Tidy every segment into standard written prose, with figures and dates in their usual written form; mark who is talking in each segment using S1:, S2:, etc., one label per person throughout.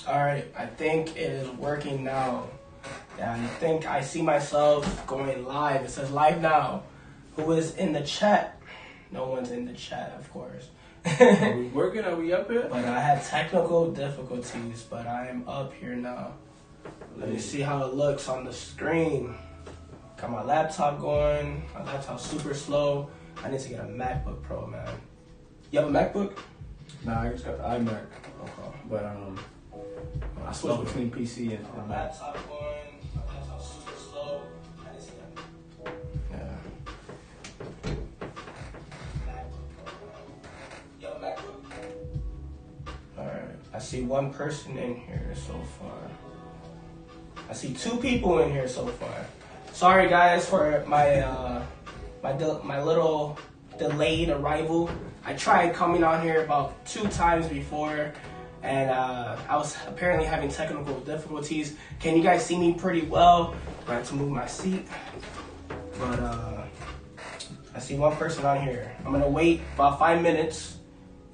S1: Alright, I think it is working now. Yeah, I think I see myself going live. It says live now. Who is in the chat? No one's in the chat, of course.
S2: Are we working? Are we up here?
S1: But I had technical difficulties, but I am up here now. Let me see how it looks on the screen. Got my laptop going. My laptop's super slow. I need to get a MacBook Pro, man. You have a MacBook?
S2: Nah, I just got the iMac.
S1: Okay.
S2: But I switch between PC and
S1: my
S2: Mac.
S1: laptop going. My laptop's super slow. I need to get You have a MacBook? Alright. I see one person in here so far. I see 2 people in here so far. Sorry guys for my my little delayed arrival. I tried coming on here about 2 times before, and I was apparently having technical difficulties. Can you guys see me pretty well? I have to move my seat, but I see one person on here. I'm gonna wait about 5 minutes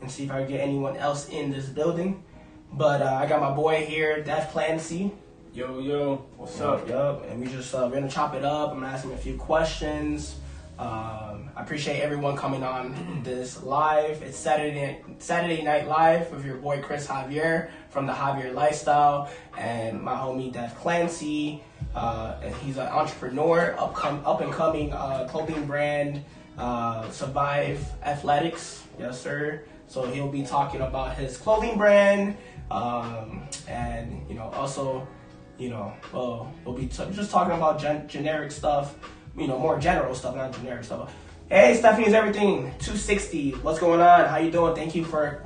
S1: and see if I can get anyone else in this building. But I got my boy here, Dev Clancy.
S2: Yo, what's up?
S1: Yup, and we just we're gonna chop it up. I'm gonna ask him a few questions. I appreciate everyone coming on this live. It's Saturday Night Live with your boy Chris Javier from TheJavierLifestyle and my homie Dev Clancy. And he's an entrepreneur, up and coming clothing brand, Survive Athletics. Yes, sir. So he'll be talking about his clothing brand, and also. We'll be just talking about generic stuff, more general stuff, not generic stuff. Hey, Stephanie's everything 260. What's going on? How you doing? Thank you for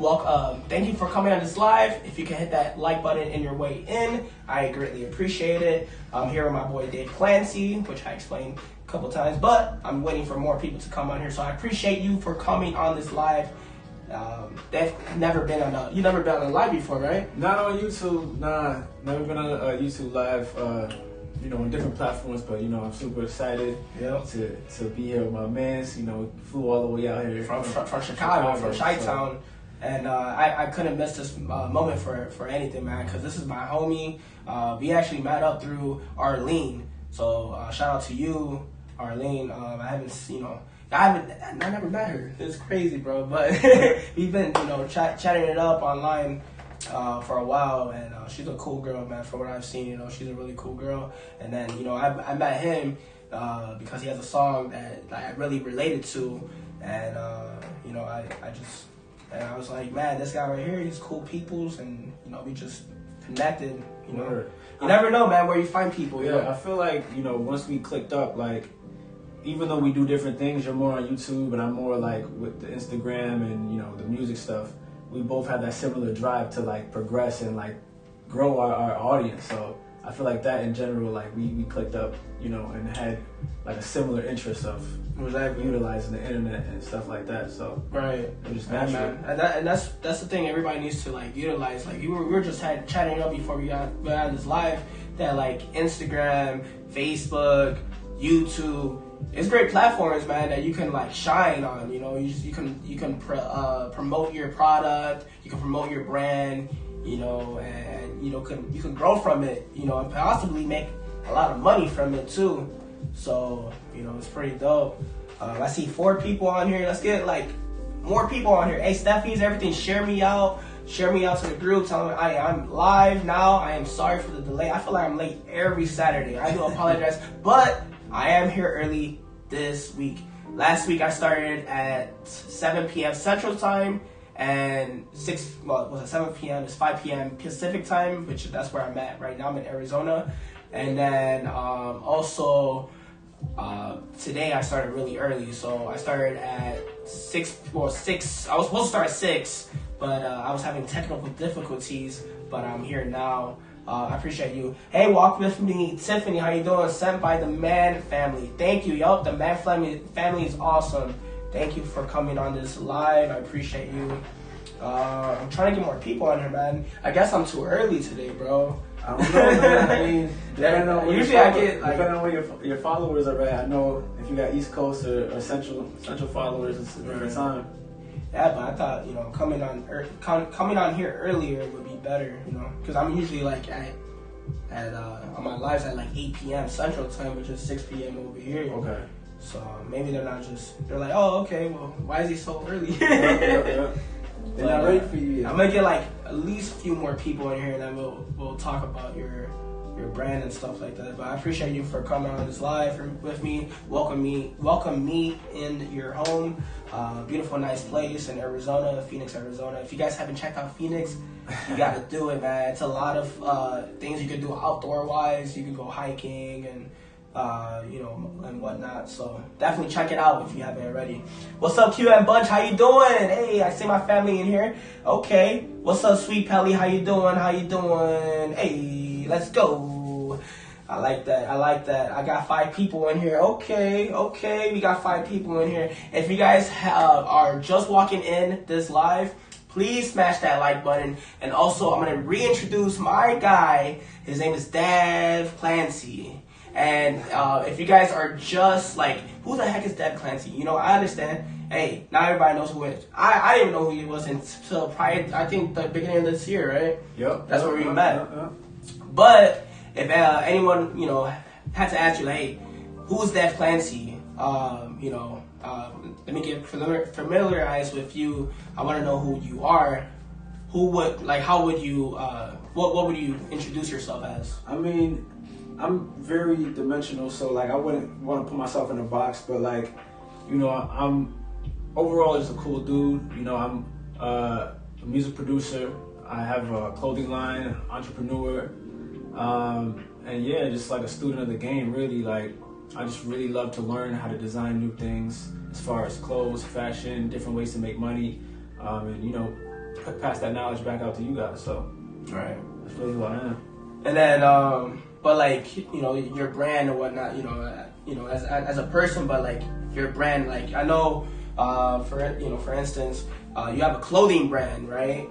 S1: coming on this live. If you can hit that like button in your way in, I greatly appreciate it. I'm here with my boy Dev Clancy, which I explained a couple times, but I'm waiting for more people to come on here. So I appreciate you for coming on this live. They've never been on a live before, right?
S2: Not on YouTube, nah. Never been on a YouTube live, on different platforms, but I'm super excited to be here with my mans. Flew all the way out here
S1: from Chicago, from Chi-Town. And I couldn't miss this moment for anything, man, because this is my homie. We actually met up through Arlene. So shout out to you, Arlene. I never met her. It's crazy, bro. But we've been, chatting it up online for a while, and she's a cool girl, man. From what I've seen, she's a really cool girl. And then, I met him because he has a song that I really related to, and I was like, man, this guy right here, he's cool peoples, and we just connected. You never know, man, where you find people.
S2: Yeah, I feel like once we clicked up, like. Even though we do different things, you're more on YouTube and I'm more like with the Instagram and the music stuff. We both have that similar drive to like progress and like grow our audience. So I feel like that in general, like we clicked up, and had like a similar interest of utilizing the internet and stuff like that. So
S1: right,
S2: it was natural.
S1: And that's the thing everybody needs to like utilize. Like we were just chatting up before we got this live that like Instagram, Facebook, YouTube. It's great platforms, man, that you can like shine on. You can promote your product, you can promote your brand, and you can grow from it, and possibly make a lot of money from it too. So it's pretty dope. I see 4 people on here. Let's get like more people on here. Hey, Steffi's everything. Share me out to the group. Tell them I'm live now. I am sorry for the delay. I feel like I'm late every Saturday. I do apologize, but I am here early this week. Last week I started at 7 p.m. Central Time and 7 p.m. is 5 p.m. Pacific Time, which that's where I'm at right now. I'm in Arizona. And then also today I started really early. So I started at 6. I was supposed to start at 6, but I was having technical difficulties. But I'm here now. I appreciate you. Hey, walk with me, Tiffany. How you doing? Sent by the Man Family. Thank you. Yup, the Man Family is awesome. Thank you for coming on this live. I appreciate you. I'm trying to get more people on here, man. I guess I'm too early today, bro.
S2: I don't know, man. I mean,
S1: usually I get like,
S2: depending on where your followers are at. I know if you got East Coast or Central followers, it's a different time.
S1: Yeah, but I thought, you know, coming on here earlier would be better, you know, because I'm usually like on my lives at like 8 p.m. Central Time, which is 6 p.m. over here.
S2: Okay.
S1: So maybe they're like, oh, okay, well, why is he so early?
S2: Yeah. They're not ready for you yet.
S1: I'm gonna get like at least a few more people in here, and then we'll talk about your brand and stuff like that. But I appreciate you for coming on this live with me. Welcome me in your home. Beautiful, nice place in Arizona, Phoenix, Arizona. If you guys haven't checked out Phoenix, you gotta do it, man. It's a lot of things you can do outdoor wise. You can go hiking and you know, and whatnot. So definitely check it out if you haven't already. What's up, QM Bunch? How you doing? Hey, I see my family in here. Okay. What's up, Sweet Pelly? How you doing? Hey, let's go. I like that. I got 5 people in here. Okay. We got 5 people in here. If you guys are just walking in this live, please smash that like button. And also, I'm going to reintroduce my guy. His name is Dev Clancy. And if you guys are just like, who the heck is Dev Clancy? You know, I understand. Hey, not everybody knows who it is. I didn't even know who he was until prior, I think, the beginning of this year, right?
S2: Yep.
S1: That's where we met. But if anyone, you know, had to ask you, like, hey, who's Dev Clancy? You know, let me get familiarized with you. I want to know who you are. How would you, what would you introduce yourself as?
S2: I mean, I'm very dimensional, so like I wouldn't want to put myself in a box, but like, you know, I'm overall just a cool dude. You know, I'm a music producer. I have a clothing line, entrepreneur, and yeah, just like a student of the game. Really, like I just really love to learn how to design new things as far as clothes, fashion, different ways to make money, and you know, pass that knowledge back out to you guys. So,
S1: right,
S2: that's really who I am.
S1: And then, but like, you know, your brand and whatnot, you know, as a person, but like your brand, like I know, for instance, you have a clothing brand, right?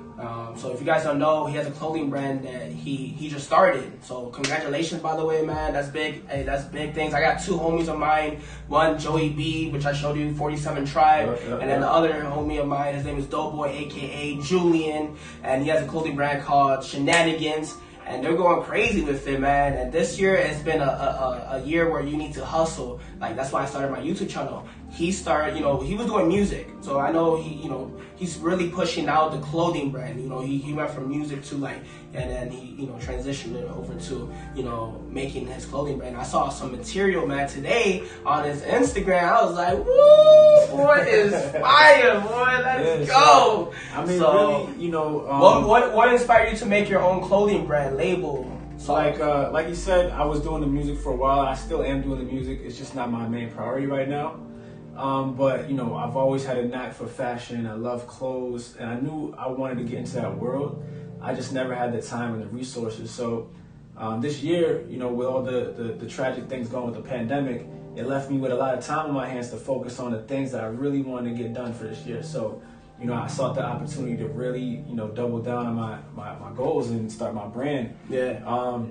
S1: So if you guys don't know, he has a clothing brand that he just started. So congratulations, by the way, man. That's big. Hey, that's big things. I got 2 homies of mine. One, Joey B, which I showed you, 47 Tribe, and then the other homie of mine, his name is Doughboy, aka Julian, and he has a clothing brand called Shenanigans. And they're going crazy with it, man. And this year has been a year where you need to hustle. Like, that's why I started my YouTube channel. He started, you know, he was doing music. So I know he's really pushing out the clothing brand. You know, he went from music to like, and then he, you know, transitioned it over to, you know, making his clothing brand. I saw some material, man, today on his Instagram. I was like, woo, boy, is fire, boy. Let's go.
S2: I mean,
S1: so,
S2: really, you know,
S1: what inspired you to make your own clothing brand label?
S2: So like you said, I was doing the music for a while. I still am doing the music. It's just not my main priority right now. But you know, I've always had a knack for fashion. I love clothes, and I knew I wanted to get into that world. I just never had the time and the resources. So this year, you know, with all the tragic things going with the pandemic, it left me with a lot of time on my hands to focus on the things that I really wanted to get done for this year. So, you know, I sought the opportunity to really, you know, double down on my goals and start my brand.
S1: Yeah.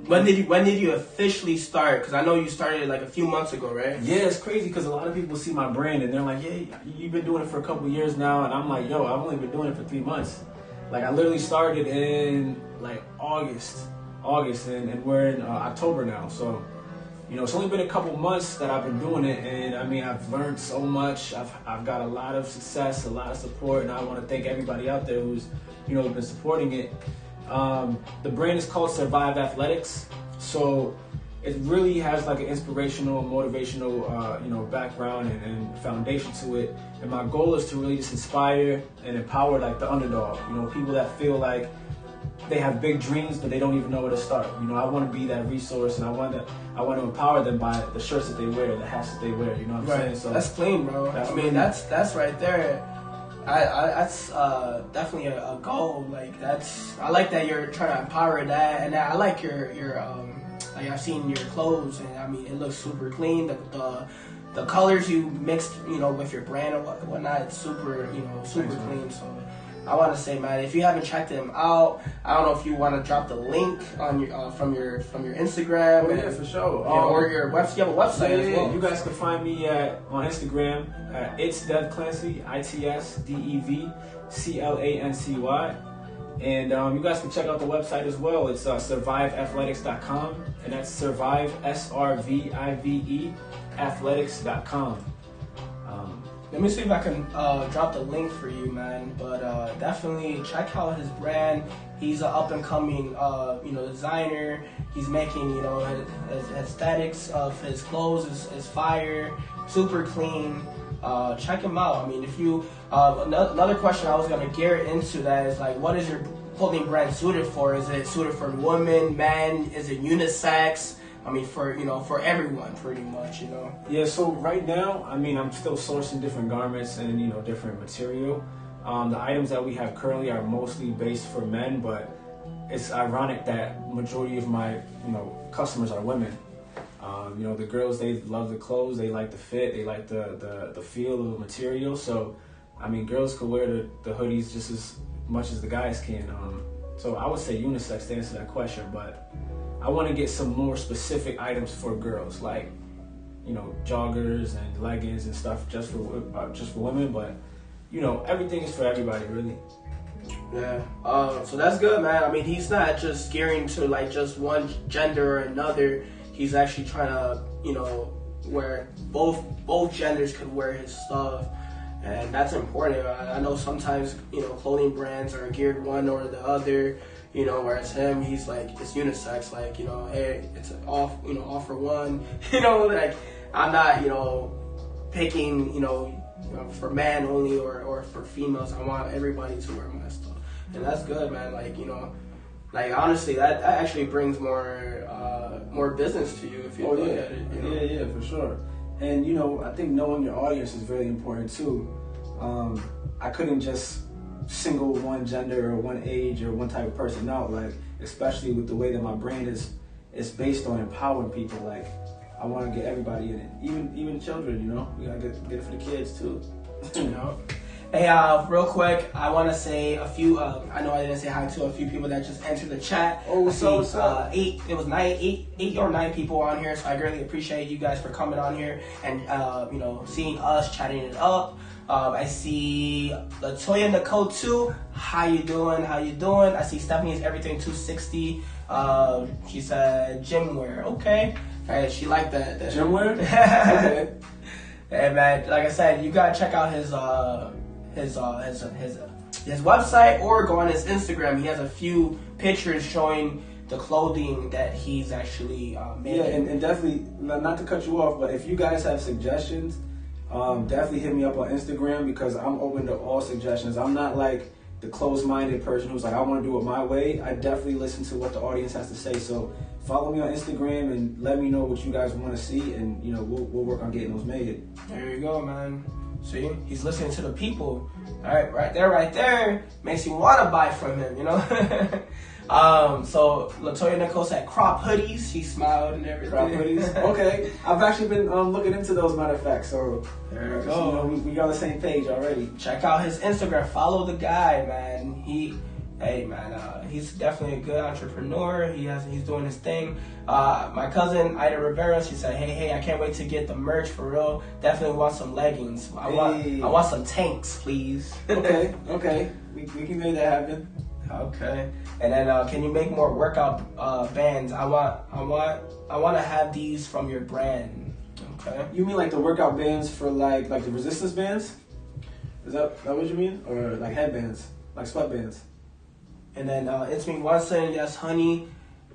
S1: When did you officially start? Because I know you started like a few months ago, right?
S2: Yeah, it's crazy because a lot of people see my brand and they're like, yeah, you've been doing it for a couple years now. And I'm like, yo, I've only been doing it for 3 months. Like, I literally started in like August, and we're in October now. So, you know, it's only been a couple months that I've been doing it, and I mean, I've learned so much. I've got a lot of success, a lot of support, and I want to thank everybody out there who's, you know, been supporting it. The brand is called Survive Athletics, so it really has like an inspirational, motivational, you know, background and foundation to it. And my goal is to really just inspire and empower like the underdog, you know, people that feel like they have big dreams, but they don't even know where to start. You know, I want to be that resource, and I want to empower them by the shirts that they wear, the hats that they wear. You know what I'm saying? So
S1: that's clean, bro. I mean, that's right there. That's definitely a goal. Like I like that you're trying to empower that, and I like your like I've seen your clothes, and I mean it looks super clean. The colors you mixed, you know, with your brand and whatnot, it's super, you know, super clean. So I want to say, man, if you haven't checked him out, I don't know if you want to drop the link on your from your Instagram.
S2: Oh, yeah, for sure.
S1: Or your website. You have a website as well.
S2: You guys can find me on Instagram at It's Dev Clancy, ITSDEVCLANCY. And you guys can check out the website as well. It's surviveathletics.com, and that's survive, SRVIVE, athletics.com.
S1: Let me see if I can drop the link for you, man. But definitely check out his brand. He's an up and coming, designer. He's making, his aesthetics of his clothes is fire, super clean. Check him out. I mean, if you another question I was gonna gear into that is like, what is your clothing brand suited for? Is it suited for women, men? Is it unisex? I mean, for everyone, pretty much,
S2: Yeah. So right now, I mean, I'm still sourcing different garments and different material. The items that we have currently are mostly based for men, but it's ironic that majority of my customers are women. The girls, they love the clothes, they like the fit, they like the feel of the material. So, I mean, girls could wear the hoodies just as much as the guys can. So I would say unisex to answer that question, but I want to get some more specific items for girls, like joggers and leggings and stuff just for women. But everything is for everybody, really.
S1: Yeah. So that's good, man. I mean, he's not just gearing to like just one gender or another. He's actually trying to, where both genders could wear his stuff, and that's important. I know sometimes, clothing brands are geared one or the other, whereas him, he's like, it's unisex, like, hey, it's all for one, like, I'm not, picking, for men only or for females. I want everybody to wear my stuff, and that's good, man. Like honestly, that actually brings more business to you if you look at it.
S2: Yeah, for sure. And I think knowing your audience is really important too. I couldn't just single one gender or one age or one type of person out. Like, especially with the way that my brand is based on empowering people. Like, I want to get everybody in it, even children. We gotta get it for the kids too.
S1: Hey, real quick, I want to say a few. I know I didn't say hi to a few people that just entered the chat.
S2: Oh, what's up?
S1: Eight or nine people on here, so I greatly appreciate you guys for coming on here and seeing us, chatting it up. I see Latoya Nicole too. How you doing? I see Stephanie's Everything 260. She said gym wear. Okay, all right, she liked that.
S2: Gym wear. Okay.
S1: Hey man, like I said, you gotta check out his website or go on his Instagram. He has a few pictures showing the clothing that he's actually making.
S2: Yeah, and definitely, not to cut you off, but if you guys have suggestions, definitely hit me up on Instagram, because I'm open to all suggestions. I'm not like the closed-minded person who's like, I want to do it my way. I definitely listen to what the audience has to say. So follow me on Instagram and let me know what you guys want to see, and we'll work on getting those made.
S1: There you go, man. See, he's listening to the people. All right, right there makes you want to buy from him, So Latoya Nicole said crop hoodies. She smiled and everything.
S2: Crop hoodies. Okay, I've actually been looking into those, matter of fact. So
S1: there you go.
S2: We on the same page already.
S1: Check out his Instagram. Follow the guy, man. He's definitely a good entrepreneur. He's doing his thing. My cousin Ida Rivera, she said, hey, I can't wait to get the merch for real. Definitely want some leggings. I want some tanks, please.
S2: Okay. We can make that happen.
S1: Okay. And then can you make more workout bands? I want to have these from your brand. Okay.
S2: You mean like the workout bands for like the resistance bands? Is that what you mean? Or like headbands, like sweatbands?
S1: And then It's Me Watson, yes honey,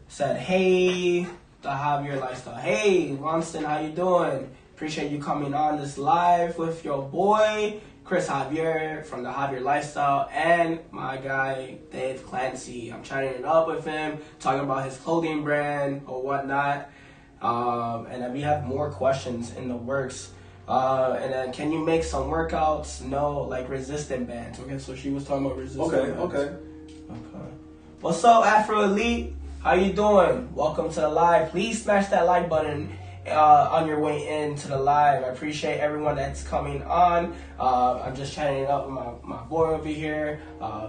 S1: said, hey, the Javier Lifestyle. Hey, Watson, how you doing? Appreciate you coming on this live with your boy, Chris Javier from the Javier Lifestyle, and my guy, Dev Clancy. I'm chatting it up with him, talking about his clothing brand or whatnot. And then we have more questions in the works. And then, can you make some workouts? No, like resistant bands. Okay, so she was talking about resistant bands.
S2: Okay.
S1: What's up, Afro Elite? How you doing? Welcome to the live. Please smash that like button on your way into the live. I appreciate everyone that's coming on. I'm just chatting it up with my boy over here.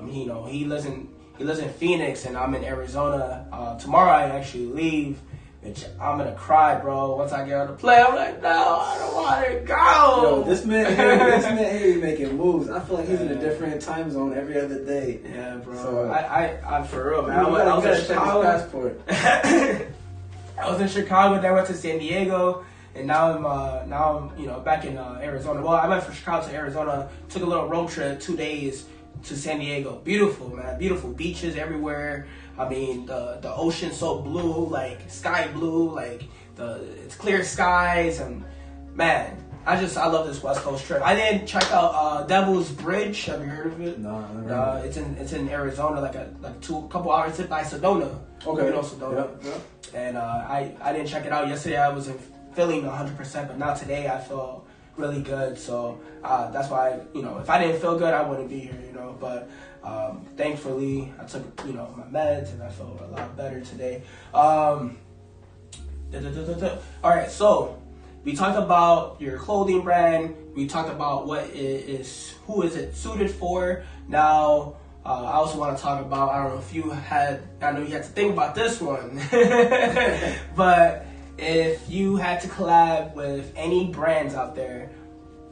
S1: He lives in Phoenix and I'm in Arizona. Tomorrow I actually leave. Bitch, I'm gonna cry, bro. Once I get on the plane, I'm like, no, I don't want to go.
S2: Yo, this man here making moves. I feel like he's in a different time zone every other day.
S1: Yeah, bro.
S2: So,
S1: I'm for real, man.
S2: I was in Chicago. Passport.
S1: I was in Chicago, then I went to San Diego, and now I'm back in Arizona. Well, I went from Chicago to Arizona. Took a little road trip, 2 days to San Diego. Beautiful, man. Beautiful beaches everywhere. I mean, the ocean's so blue, like sky blue, like it's clear skies, and man, I love this West Coast trip. I didn't check out Devil's Bridge. Have you heard of it?
S2: No, I never heard of it.
S1: It's in Arizona, like a couple hours by Sedona.
S2: Okay.
S1: You know Sedona. Yeah. And I didn't check it out yesterday. I wasn't feeling 100%, but now today I feel really good. So that's why if I didn't feel good, I wouldn't be here. But thankfully I took my meds and I felt a lot better today. All right, so we talked about your clothing brand. We talked about who is it suited for. Now I also want to talk about, I know you had to think about this one, but if you had to collab with any brands out there,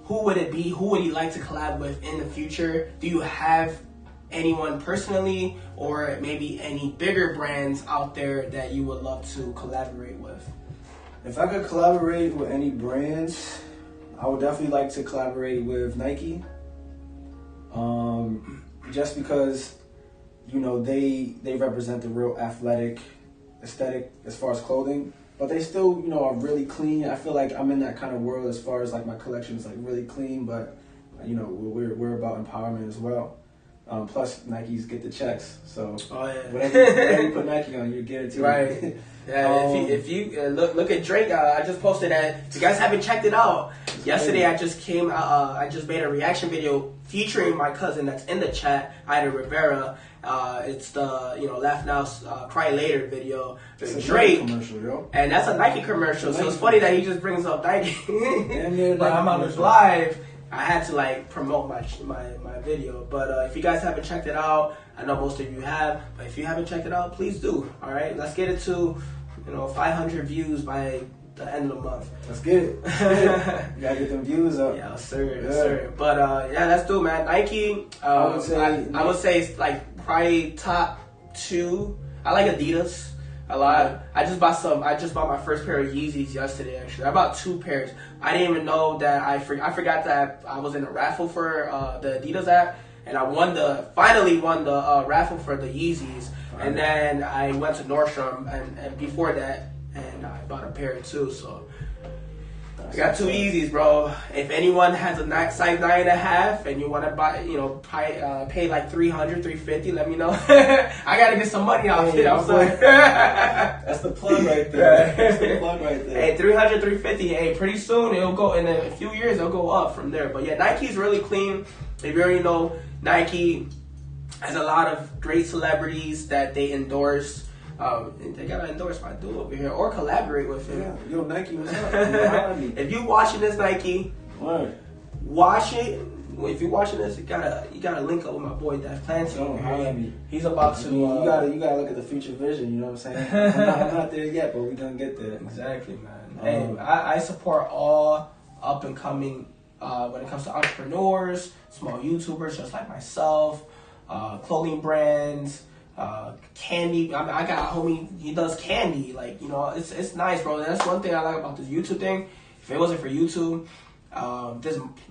S1: who would it be? Who would you like to collab with in the future? Do you have anyone personally, or maybe any bigger brands out there that you would love to collaborate with?
S2: If I could collaborate with any brands, I would definitely like to collaborate with Nike. Just because, they represent the real athletic aesthetic as far as clothing, but they still, are really clean. I feel like I'm in that kind of world as far as like my collection is like really clean, but we're about empowerment as well. Plus, Nikes get the checks, so whatever you put Nike on, you get it too.
S1: Right. Yeah. If you look at Drake, I just posted that. If you guys haven't checked it out, yesterday I just made a reaction video featuring my cousin that's in the chat, Ida Rivera. It's the Laugh Now, Cry Later video.
S2: It's
S1: Drake
S2: commercial, yo.
S1: And that's a Nike commercial. So it's funny that he just brings up Nike.
S2: Yeah,
S1: but I'm on this live. I had to promote my video, but if you guys haven't checked it out, I know most of you have, but if you haven't checked it out, please do. All right, let's get it to 500 views by the end of the month.
S2: Let's get it. You gotta get them views up.
S1: Yeah, sir. But let's do it, man. Nike. I would say it's probably top 2. I like Adidas a lot. I just bought my first pair of Yeezys yesterday. Actually, I bought 2 pairs. I didn't even know that I forgot that I was in a raffle for the Adidas app, and I finally won the raffle for the Yeezys. Right. And then I went to Nordstrom and before that, and I bought a pair too. So I got 2 Yeezys, bro. If anyone has a size 9.5 and you want to buy, pay like $300, $350, let me know. I gotta get some money off it. I'm sorry.
S2: That's the plug right there. That's the plug right there.
S1: Hey, $300, $350. Hey, pretty soon it'll go. In a few years it'll go up from there. But yeah, Nike's really clean. If you already know, Nike has a lot of great celebrities that they endorse. They gotta endorse my dude over here or collaborate with him.
S2: Yeah, yo, Nike, what's up?
S1: If you watching this, Nike, watch it. If you're watching this, you gotta link up with my boy Dev Clancy over here. He's about to.
S2: You gotta look at the future vision. You know what I'm saying? I'm not there yet, but we're gonna get there.
S1: Exactly, man. Hey, I support all up and coming when it comes to entrepreneurs, small YouTubers just like myself, clothing brands. Candy. I got a homie. He does candy. It's nice, bro. That's one thing I like about this YouTube thing. If it wasn't for YouTube,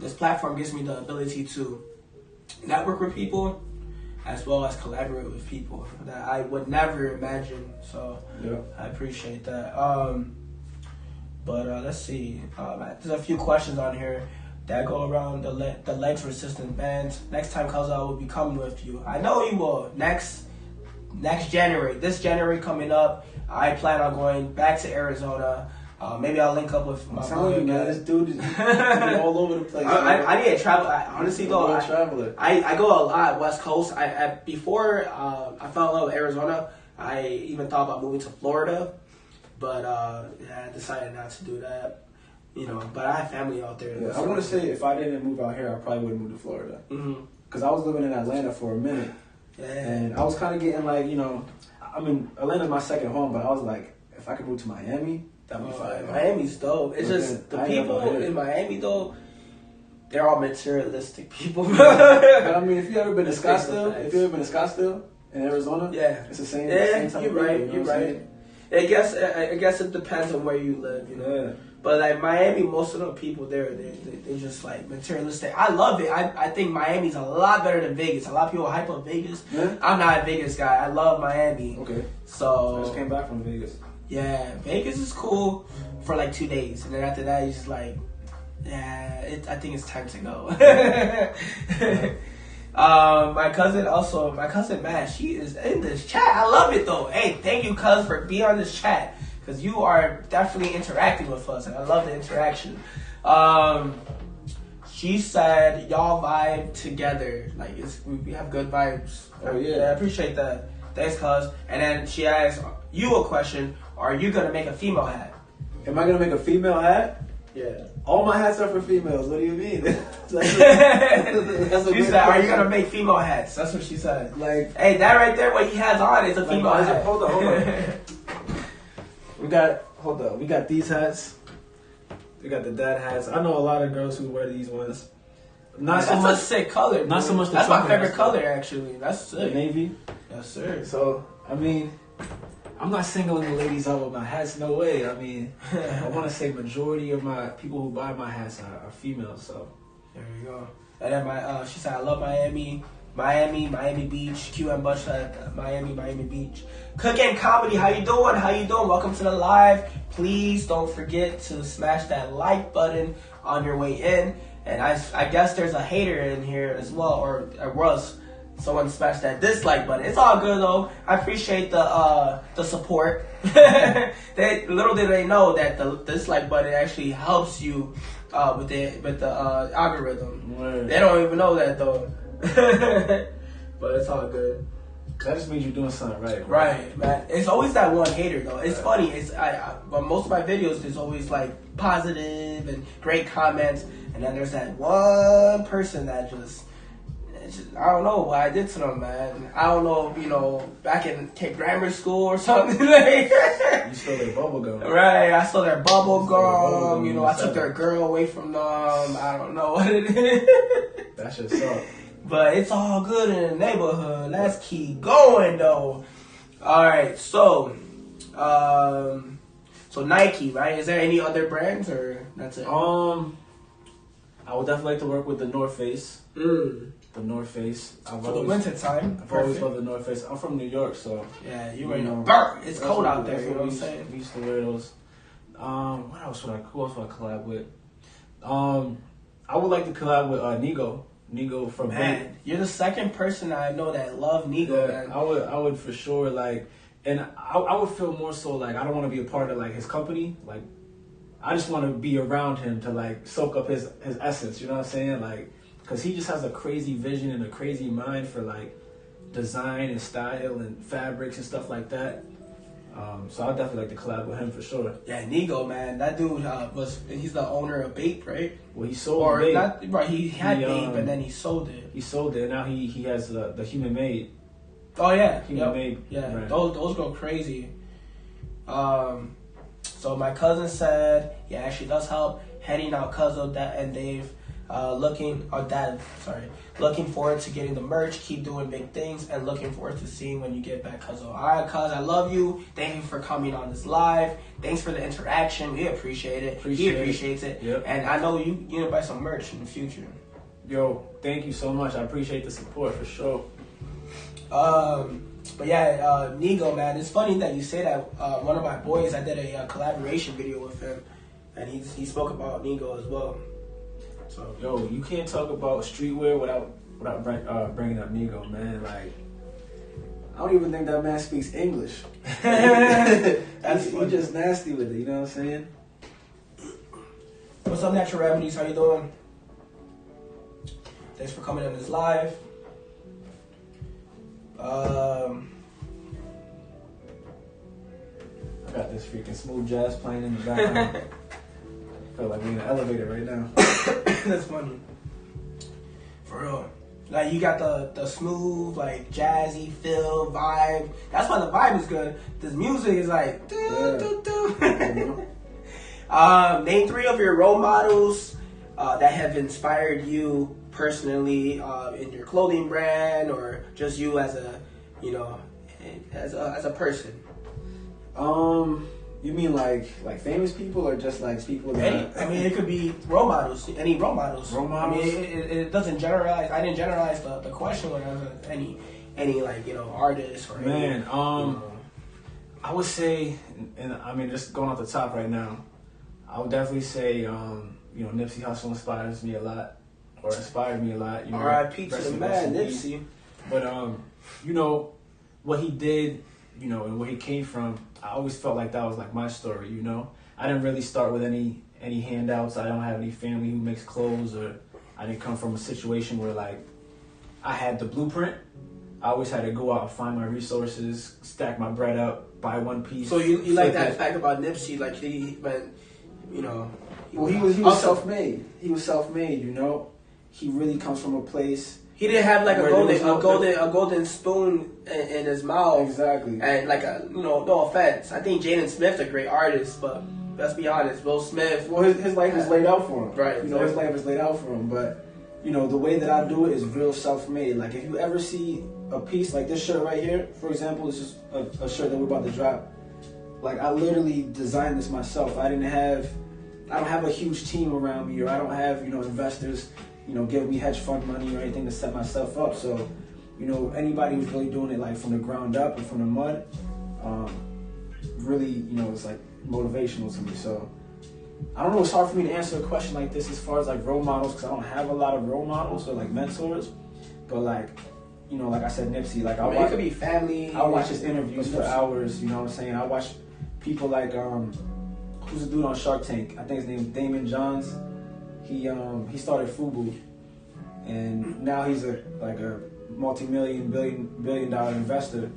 S1: this platform gives me the ability to network with people as well as collaborate with people that I would never imagine. So yeah. I appreciate that. But let's see. There's a few questions on here that go around the legs resistant bands. Next time Causa will be coming with you. I know he will. Next January, this January coming up, I plan on going back to Arizona. Maybe I'll link up with my
S2: boy. This dude is all over the place.
S1: I need to travel. Honestly, though, I go a lot West Coast. Before I fell in love with Arizona, I even thought about moving to Florida. But yeah, I decided not to do that. You know, but I have family out there.
S2: Yeah, I want to say if I didn't move out here, I probably would have moved to Florida. Because I was living in Atlanta for a minute.
S1: Yeah.
S2: And I was kind of getting like, you know, I mean, Atlanta's my second home, but I was like, if I could move to Miami, that'd be fine.
S1: Miami's dope. It's just the people in Miami, though, they're all materialistic people.
S2: But I mean, if you ever been to Scottsdale in Arizona,
S1: yeah,
S2: it's the same.
S1: Yeah,
S2: same
S1: you're right. You're right. I guess it depends on where you live, you know.
S2: Yeah.
S1: But like Miami, most of the people there, they just like materialistic. I love it. I think Miami's a lot better than Vegas. A lot of people hype up Vegas.
S2: Yeah.
S1: I'm not a Vegas guy. I love Miami.
S2: Okay.
S1: So
S2: I just came back from Vegas.
S1: Yeah, Vegas is cool for like 2 days, and then after that, you're just like, yeah, I think it's time to go. My cousin Matt, she is in this chat. I love it though. Hey, thank you, cuz, for being on this chat. Because you are definitely interacting with us, and I love the interaction. She said y'all vibe together, like we have good vibes.
S2: Oh yeah,
S1: I appreciate that. Thanks, cuz. And then she asked you a question: are you gonna make a female hat?
S2: Am I gonna make a female hat?
S1: Yeah.
S2: All my hats are for females. What do you mean?
S1: She said, "Are you gonna make female hats?" That's what she said.
S2: Like,
S1: hey, that right there, what he has on is a female hat.
S2: Hold on. We got these hats. We got the dad hats. I know a lot of girls who wear these ones.
S1: That's a sick color.
S2: Not so much.
S1: That's my favorite color, actually. That's sick.
S2: Navy.
S1: Yes, sir.
S2: So I mean, I'm not singling the ladies out with my hats. No way. I mean, I want to say majority of my people who buy my hats are females. So
S1: there you go. And then she said, "I love Miami." Miami Beach, QM Bush at Miami Beach. Cooking Comedy, how you doing? Welcome to the live. Please don't forget to smash that like button on your way in. And I guess there's a hater in here as well, or was. Someone smashed that dislike button. It's all good though. I appreciate the support. Little did they know that the dislike button actually helps you with the algorithm.
S2: Word.
S1: They don't even know that though. But it's all good.
S2: That just means you're doing something right.
S1: Right, man. It's always that one hater though. It's funny. But most of my videos, there's always like positive and great comments, and then there's that one person that just I don't know what I did to them, man. I don't know, back in grammar school or something.
S2: You stole their bubble gum.
S1: Right, I stole their bubble gum. I took their girl away from them. I don't know what it is.
S2: That shit suck.
S1: But it's all good in the neighborhood. Let's keep going, though. All right, so Nike, right? Is there any other brands, or that's it?
S2: I would definitely like to work with the North Face. The North Face.
S1: For the winter time.
S2: I've always loved the North Face. I'm from New York, so
S1: yeah, you already know. Burr, it's cold out there. You know what I'm saying?
S2: We used to wear those. Who else would I collab with? I would like to collab with Nigo. Nigo from
S1: Man, you're the second person I know that love Nigo.
S2: Yeah, man. I would for sure and I would feel more so like I don't want to be a part of like his company. Like I just want to be around him to like soak up his essence. You know what I'm saying? Like because he just has a crazy vision and a crazy mind for like design and style and fabrics and stuff like that. So I'd definitely like to collab with him for sure. Yeah,
S1: Nigo, man, that dude he's the owner of Bape, right?
S2: Well, he sold Bape.
S1: Not, right, he had Bape and then he sold it.
S2: He sold it. Now he has the Human Made.
S1: Oh yeah,
S2: Human Made.
S1: Yeah,
S2: brand.
S1: those go crazy. So my cousin said, yeah, actually does help heading out. Cuzzo and Dave, looking forward to getting the merch. Keep doing big things and looking forward to seeing when you get back, Cuzzo. All right, cuz, I love you. Thank you for coming on this live. Thanks for the interaction. We appreciate it. He appreciates it.
S2: Yep.
S1: And I know you gonna buy some merch in the future.
S2: Yo, thank you so much. I appreciate the support for sure.
S1: But yeah, Nigo, man, it's funny that you say that. One of my boys, I did a collaboration video with him, and he spoke about Nigo as well. So
S2: yo, you can't talk about streetwear without bringing up Nigo, man. Like I don't even think that man speaks English. He's just nasty with it. You know what I'm saying?
S1: What's up, Natural Remedies? How you doing? Thanks for coming on this live.
S2: I got got this freaking smooth jazz playing in the background. I feel like we're in an elevator right now.
S1: That's funny. For real. Like, you got the smooth, like, jazzy feel vibe. That's why the vibe is good. This music is like, name 3 of your role models that have inspired you personally in your clothing brand or just you as a, you know, as a person.
S2: You mean like famous people or just like people that...
S1: I mean, it could be role models. Any role models.
S2: Role models?
S1: I mean, it doesn't generalize. I didn't generalize the question when I was any like, you know, artist or
S2: man.
S1: any, you know.
S2: I would say, and I mean, just going off the top right now, I would definitely say, you know, Nipsey Hussle inspires me a lot, or inspired me a lot. You know,
S1: R.I.P. to the man, Nipsey.
S2: But you know, what he did, you know, and where he came from, I always felt like that was like my story, you know. I didn't really start with any handouts. I don't have any family who makes clothes, or I didn't come from a situation where like I had the blueprint. I always had to go out and find my resources, stack my bread up, buy one piece.
S1: So you like that fact about Nipsey, like he went, you know.
S2: He was self-made. He was self-made, you know. He really comes from a place.
S1: He didn't have like a golden spoon in his mouth.
S2: Exactly.
S1: And like no offense. I think Jaden Smith's a great artist, but let's be honest, Will Smith.
S2: Well, his life is laid out for him.
S1: Right.
S2: You know, his life is laid out for him. But you know, the way that I do it is real self-made. Like if you ever see a piece like this shirt right here, for example, this is a shirt that we're about to drop. Like I literally designed this myself. I don't have a huge team around me, or I don't have, you know, investors, you know, give me hedge fund money or anything to set myself up. So, you know, anybody who's really doing it like from the ground up and from the mud, really, you know, it's like motivational to me. So, I don't know, it's hard for me to answer a question like this as far as like role models, because I don't have a lot of role models or like mentors. But like, you know, like I said, Nipsey, like
S1: it could be family.
S2: I watch his interviews for hours, you know what I'm saying? I watch people like, who's a dude on Shark Tank? I think his name is Damon Johns. He started FUBU, and now he's a billion dollar investor.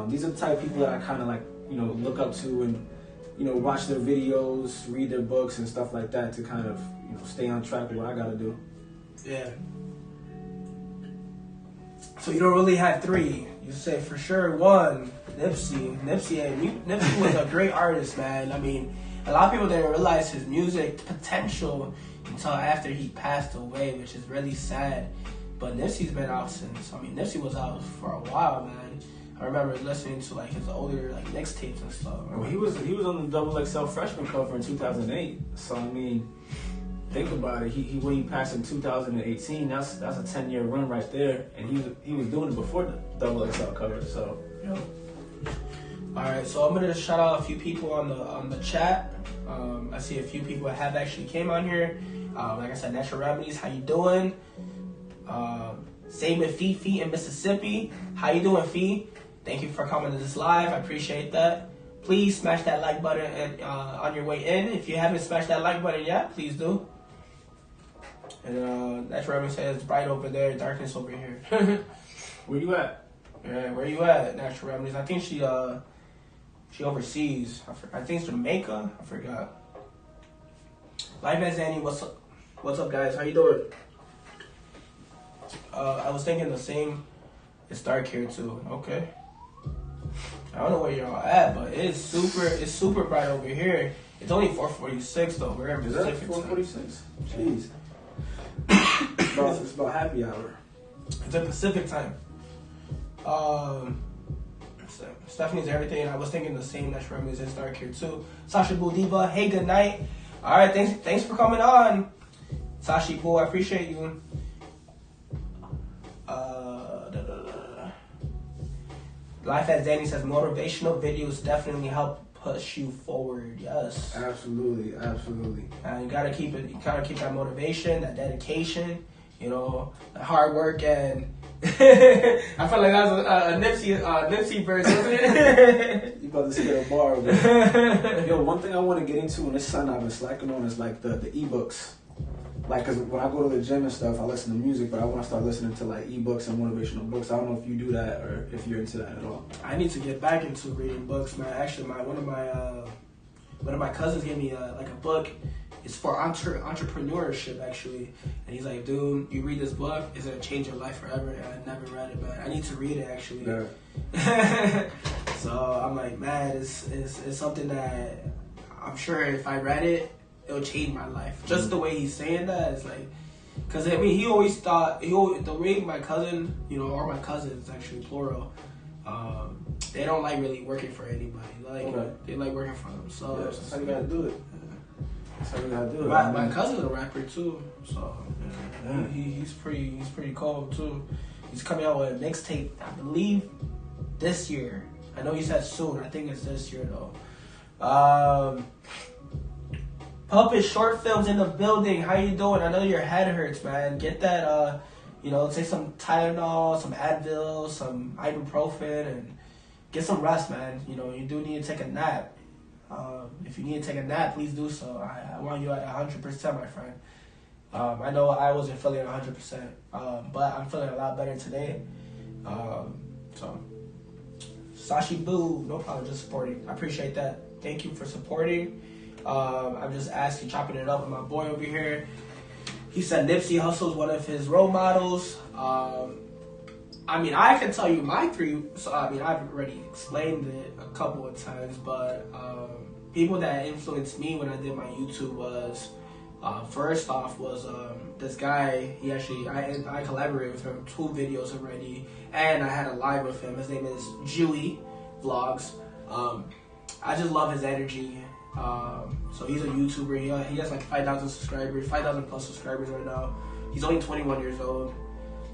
S2: These are the type of people that I kind of like, you know, look up to and, you know, watch their videos, read their books and stuff like that to kind of, you know, stay on track with what I gotta do.
S1: Yeah. So you don't really have 3. You say for sure 1, Nipsey. Nipsey was a great artist, man. I mean, a lot of people didn't realize his music potential until after he passed away, which is really sad. But Nipsey's been out since. I mean, Nipsey was out for a while, man. I remember listening to like his older like mixtapes and stuff.
S2: Well, he was on the XXL freshman cover in 2008. So I mean, think about it. He when he passed in 2018, that's a 10-year run right there, and he was doing it before the XXL cover. So.
S1: Yeah. All right, so I'm gonna shout out a few people on the chat. I see a few people that have actually came on here. Like I said, Natural Remedies, how you doing? Same with Fifi in Mississippi. How you doing, Fee? Thank you for coming to this live. I appreciate that. Please smash that like button and, on your way in. If you haven't smashed that like button yet, please do. And Natural Remedies says it's bright over there, darkness over here.
S2: Where you at?
S1: Yeah, where you at, Natural Remedies? I think she overseas. I think it's Jamaica. I forgot. Live as Annie, what's up? What's up, guys? How you doing? I was thinking the same. It's dark here too. Okay. I don't know where y'all at, but it's super bright over here. It's only 4:46 though. We're in Pacific time.
S2: 4:46. Jeez. It's about happy hour.
S1: It's in Pacific time. Stephanie's everything. I was thinking the same. Natural Remedies. It's dark here too. Sasha Budiva. Hey, good night. All right, thanks for coming on, Sashi Boo. I appreciate you. Life as Danny says, motivational videos definitely help push you forward. Yes,
S2: absolutely.
S1: And you gotta keep it. You gotta keep that motivation, that dedication. You know, the hard work, and I feel like that was a Nipsey verse, wasn't it?
S2: You about to spit a bar. But, yo, one thing I want to get into, and this something I've been slacking on, is like the ebooks. like, cause when I go to the gym and stuff, I listen to music, but I want to start listening to like ebooks and motivational books. I don't know if you do that or if you're into that at all.
S1: I need to get back into reading books, man. Actually, one of my cousins gave me like a book. It's for entrepreneurship, actually. And he's like, dude, you read this book, it's gonna change your life forever. And I never read it, man. I need to read it, actually.
S2: Yeah.
S1: So I'm like, man, it's something that I'm sure if I read it, it'll change my life. Just the way he's saying that, it's like, because I mean, he always thought, the way my cousin, you know, or my cousins, actually plural, they don't like really working for anybody. They like working for themselves.
S2: Yeah, that's how you gotta do it. That's how you gotta do it.
S1: My cousin's a rapper too, so yeah. He's pretty cool too. He's coming out with a mixtape, I believe, this year. I know he said soon. I think it's this year though. Puppet Short Films in the building. How you doing? I know your head hurts, man. Get that, take some Tylenol, some Advil, some ibuprofen, and get some rest, man. You know, you do need to take a nap. If you need to take a nap, please do so. I want you at 100%, my friend. I know I wasn't feeling 100%, but I'm feeling a lot better today. So, Sashi Boo, no problem, just supporting. I appreciate that. Thank you for supporting. I'm just chopping it up with my boy over here. He said Nipsey Hussle is one of his role models. I mean, I can tell you my three. So I mean, I've already explained it a couple of times, but people that influenced me when I did my YouTube was first off was this guy. He actually I collaborated with him 2 videos already, and I had a live with him. His name is Jewy Vlogs. I just love his energy. So he's a YouTuber. He has like 5,000 subscribers, 5,000 plus subscribers right now. He's only 21 years old.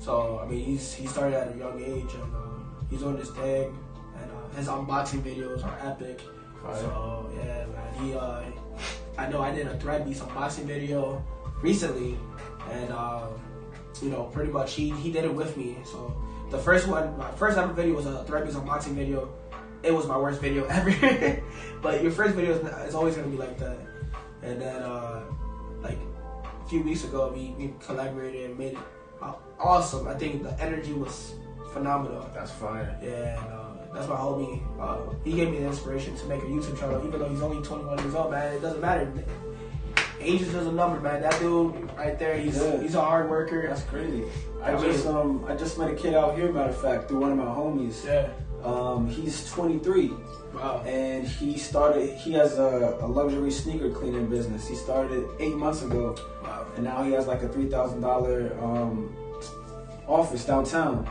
S1: So I mean, he started at a young age, and he's doing this thing. And his unboxing videos are epic. Right. So yeah, man. I know I did a Thread Beats unboxing video recently, and pretty much he did it with me. So the first one, my first ever video was a Thread Beats unboxing video. It was my worst video ever. But your first video is always gonna be like that. And then like a few weeks ago, we collaborated and made it awesome. I think the energy was phenomenal.
S2: That's fire.
S1: Yeah, and that's my homie. He gave me the inspiration to make a YouTube channel, even though he's only 21 years old, man. It doesn't matter. Age is just a number, man. That dude right there, he's a hard worker.
S2: That's crazy. I just met a kid out here, matter of fact, through one of my homies.
S1: Yeah.
S2: He's 23.
S1: Wow. And
S2: he has a luxury sneaker cleaning business. He started 8 months ago.
S1: Wow.
S2: And now he has like a $3,000 office downtown.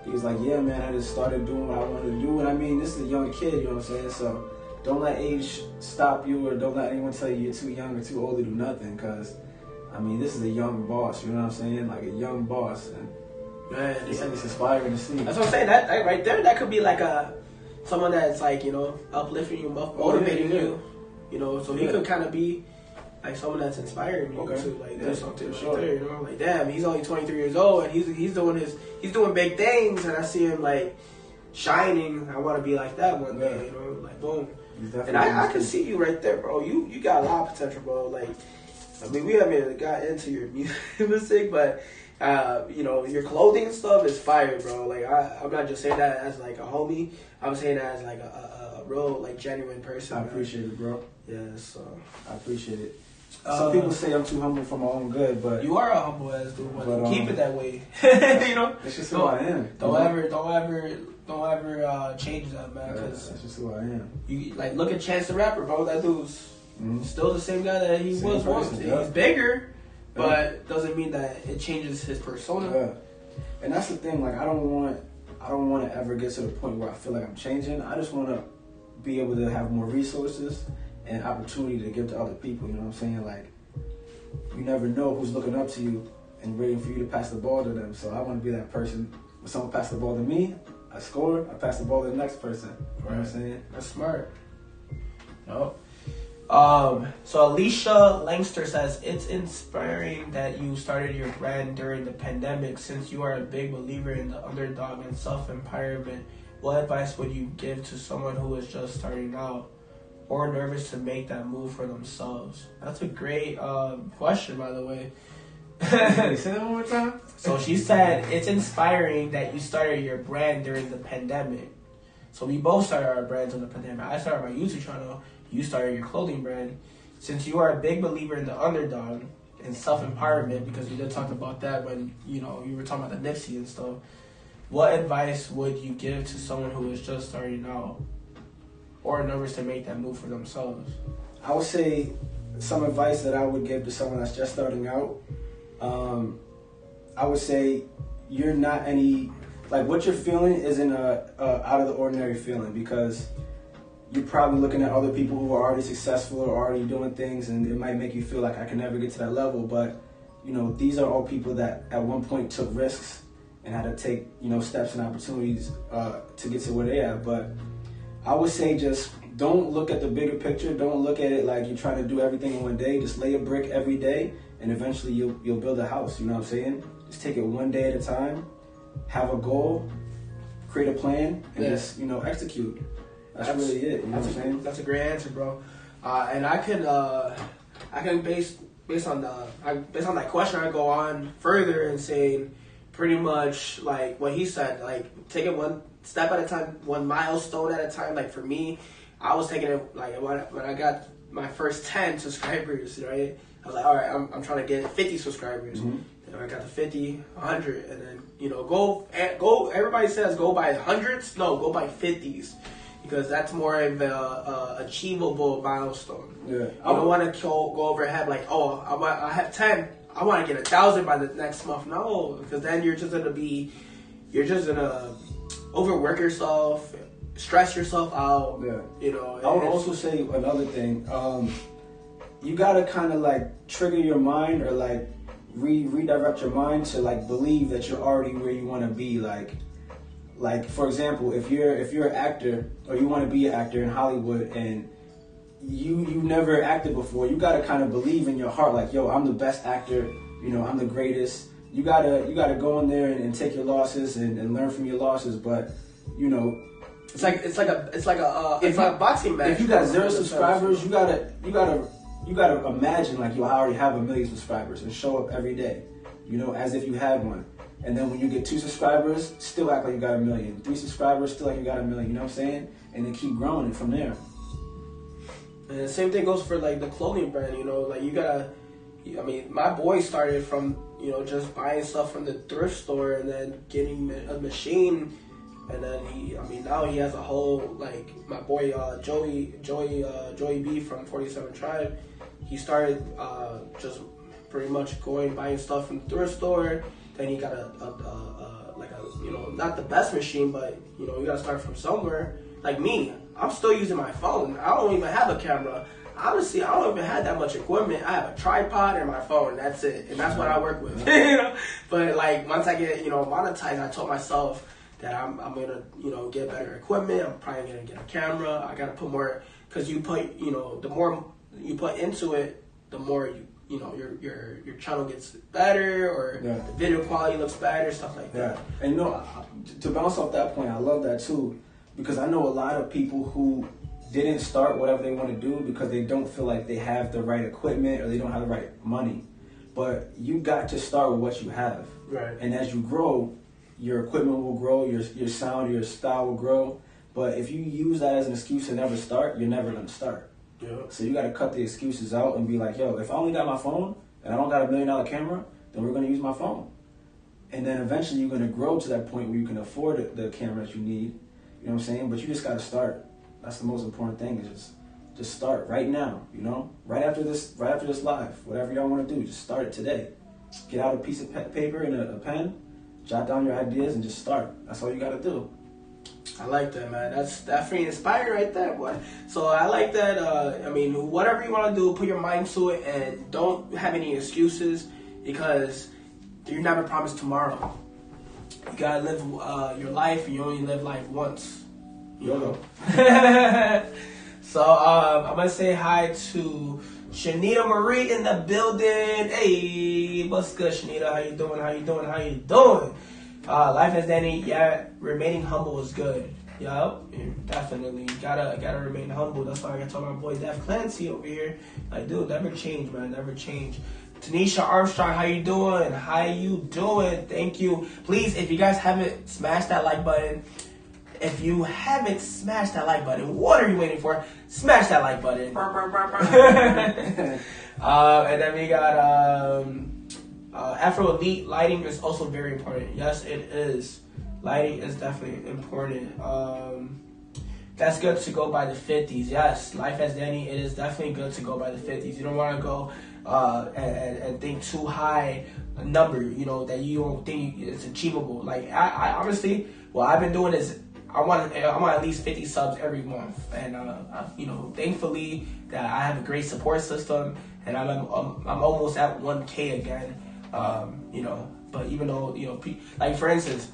S2: He was like, yeah, man, I just started doing what I wanted to do. And I mean, this is a young kid, you know what I'm saying? So don't let age stop you, or don't let anyone tell you you're too young or too old to do nothing. Because, I mean, this is a young boss, you know what I'm saying? Like a young boss. And
S1: man,
S2: it's inspiring to see.
S1: That's what I'm saying. That right there, that could be like someone that's like, uplifting you, motivating you. So he could kind of be like someone that's inspiring you to like do something right there. Like damn, he's only 23 years old and he's doing big things, and I see him like shining. I want to be like that one day. Like boom. And I can see you right there, bro. You got a lot of potential, bro. Like, I mean, we haven't got into your music, but your clothing and stuff is fire, bro. Like, I'm not just saying that as like a homie. I'm saying that as like a real, like, genuine person.
S2: I appreciate it, bro.
S1: Yeah, so
S2: I appreciate it. Some people say I'm too humble for my own good, but
S1: you are a humble ass dude. But keep it that way.
S2: It's just who I am.
S1: Don't ever change that, man. Cause
S2: that's just who I am.
S1: You like look at Chance the Rapper, bro. That dude's still the same guy that he was once.
S2: Yeah.
S1: He's bigger, but doesn't mean that it changes his persona.
S2: Yeah. And that's the thing. Like I don't want to ever get to the point where I feel like I'm changing. I just want to be able to have more resources and opportunity to give to other people. You know what I'm saying? Like you never know who's looking up to you and waiting for you to pass the ball to them. So I want to be that person. When someone passes the ball to me, I score. I pass the ball to the next person. You know what I'm saying?
S1: That's smart. No. So Alicia Langster says, it's inspiring that you started your brand during the pandemic. Since you are a big believer in the underdog and self-empowerment, what advice would you give to someone who is just starting out or nervous to make that move for themselves? That's a great question, by the way.
S2: Say that one more time.
S1: So she said it's inspiring that you started your brand during the pandemic. So we both started our brands in the pandemic. I started my YouTube channel. You started your clothing brand. Since you are a big believer in the underdog and self-empowerment, because we did talk about that when, you know, you were talking about the Nipsey and stuff, what advice would you give to someone who is just starting out or nervous to make that move for themselves?
S2: I would say some advice that I would give to someone that's just starting out. I would say you're not what you're feeling isn't a out of the ordinary feeling, because you're probably looking at other people who are already successful or already doing things, and it might make you feel like I can never get to that level. But, you know, these are all people that at one point took risks and had to take, you know, steps and opportunities to get to where they are. But I would say just don't look at the bigger picture. Don't look at it like you're trying to do everything in one day. Just lay a brick every day, and eventually you'll build a house. You know what I'm saying? Just take it one day at a time. Have a goal, create a plan, and just, you know, execute. That's really it. You know what I'm saying?
S1: That's a great answer, bro. And I can based on that question, I go on further and saying pretty much like what he said, like take it one step at a time, one milestone at a time. Like for me, I was taking it like when I got my first 10 subscribers, right? I was like, all right, I'm trying to get 50 subscribers. Mm-hmm. And I got to 50, 100, and then, you know, go. Everybody says go by hundreds. No, go by 50s. Because that's more of a achievable milestone. Yeah, you don't want to go overhead like, oh, I have 10. I want to get 1,000 by the next month. No, because then you're just gonna overwork yourself, stress yourself out. Yeah, you know.
S2: I would also say another thing. You gotta kind of like trigger your mind, or like redirect your mind to like believe that you're already where you want to be. Like for example, if you're an actor or you want to be an actor in Hollywood and you never acted before, you gotta kind of believe in your heart, like, yo, I'm the best actor. You know, I'm the greatest. You gotta go in there and take your losses and learn from your losses. But you know,
S1: it's like a boxing match.
S2: If you got 0 subscribers, you gotta imagine like, yo, I already have 1 million subscribers, and show up every day, you know, as if you had one. And then when you get 2 subscribers, still act like you got 1 million. 3 subscribers, still like you got 1 million. You know what I'm saying? And then keep growing from there.
S1: And the same thing goes for like the clothing brand. You know, like you gotta. I mean, my boy started from, you know, just buying stuff from the thrift store and then getting a machine, and then now he has a whole, like my boy Joey B from 47 Tribe. He started just pretty much buying stuff from the thrift store. Then he got you know, not the best machine, but you know, you gotta start from somewhere. Like me, I'm still using my phone. I don't even have a camera. Honestly, I don't even have that much equipment. I have a tripod and my phone. That's it, and that's what I work with. You know? But like once I get, you know, monetized, I told myself that I'm gonna, you know, get better equipment. I'm probably gonna get a camera. I gotta put more, because you put, you know, the more you put into it, the more you know, your channel gets better, or the video quality looks better, stuff like that.
S2: And you know, to bounce off that point, I love that too, because I know a lot of people who didn't start whatever they want to do because they don't feel like they have the right equipment or they don't have the right money. But you got to start with what you have.
S1: Right.
S2: And as you grow, your equipment will grow, your sound, your style will grow. But if you use that as an excuse to never start, you're never going to start. Yeah. So you got to cut the excuses out and be like, yo, if I only got my phone and I don't got $1 million camera, then we're going to use my phone. And then eventually you're going to grow to that point where you can afford the camera that you need. You know what I'm saying? But you just got to start. That's the most important thing, is just start right now, you know? Right after this live, whatever y'all want to do, just start it today. Get out a piece of paper and a pen, jot down your ideas, and just start. That's all you got to do.
S1: I like that, man. That's definitely inspiring right there, boy. So I like that. I mean, whatever you want to do, put your mind to it, and don't have any excuses, because you're never promised tomorrow. You gotta live your life, and you only live life once. You know. So I'm gonna say hi to Shanita Marie in the building. Hey, what's good, Shanita? How you doing? Life as Danny, remaining humble is good. Yup, definitely. Gotta remain humble. That's why I told my boy Dev Clancy over here, like, dude, never change, man, never change. Tanisha Armstrong, how you doing? How you doing? Thank you. Please, if you guys haven't smashed that like button, what are you waiting for? Smash that like button. And then we got Afro Elite. Lighting is also very important. Yes, it is. Lighting is definitely important. That's good to go by the 50s. Yes, Life as Danny, it is definitely good to go by the 50s. You don't want to go and think too high a number, that you don't think it's achievable. Like, I honestly, what I've been doing is I want at least 50 subs every month. And, thankfully that I have a great support system, and I'm almost at 1K again, but even though, like for instance,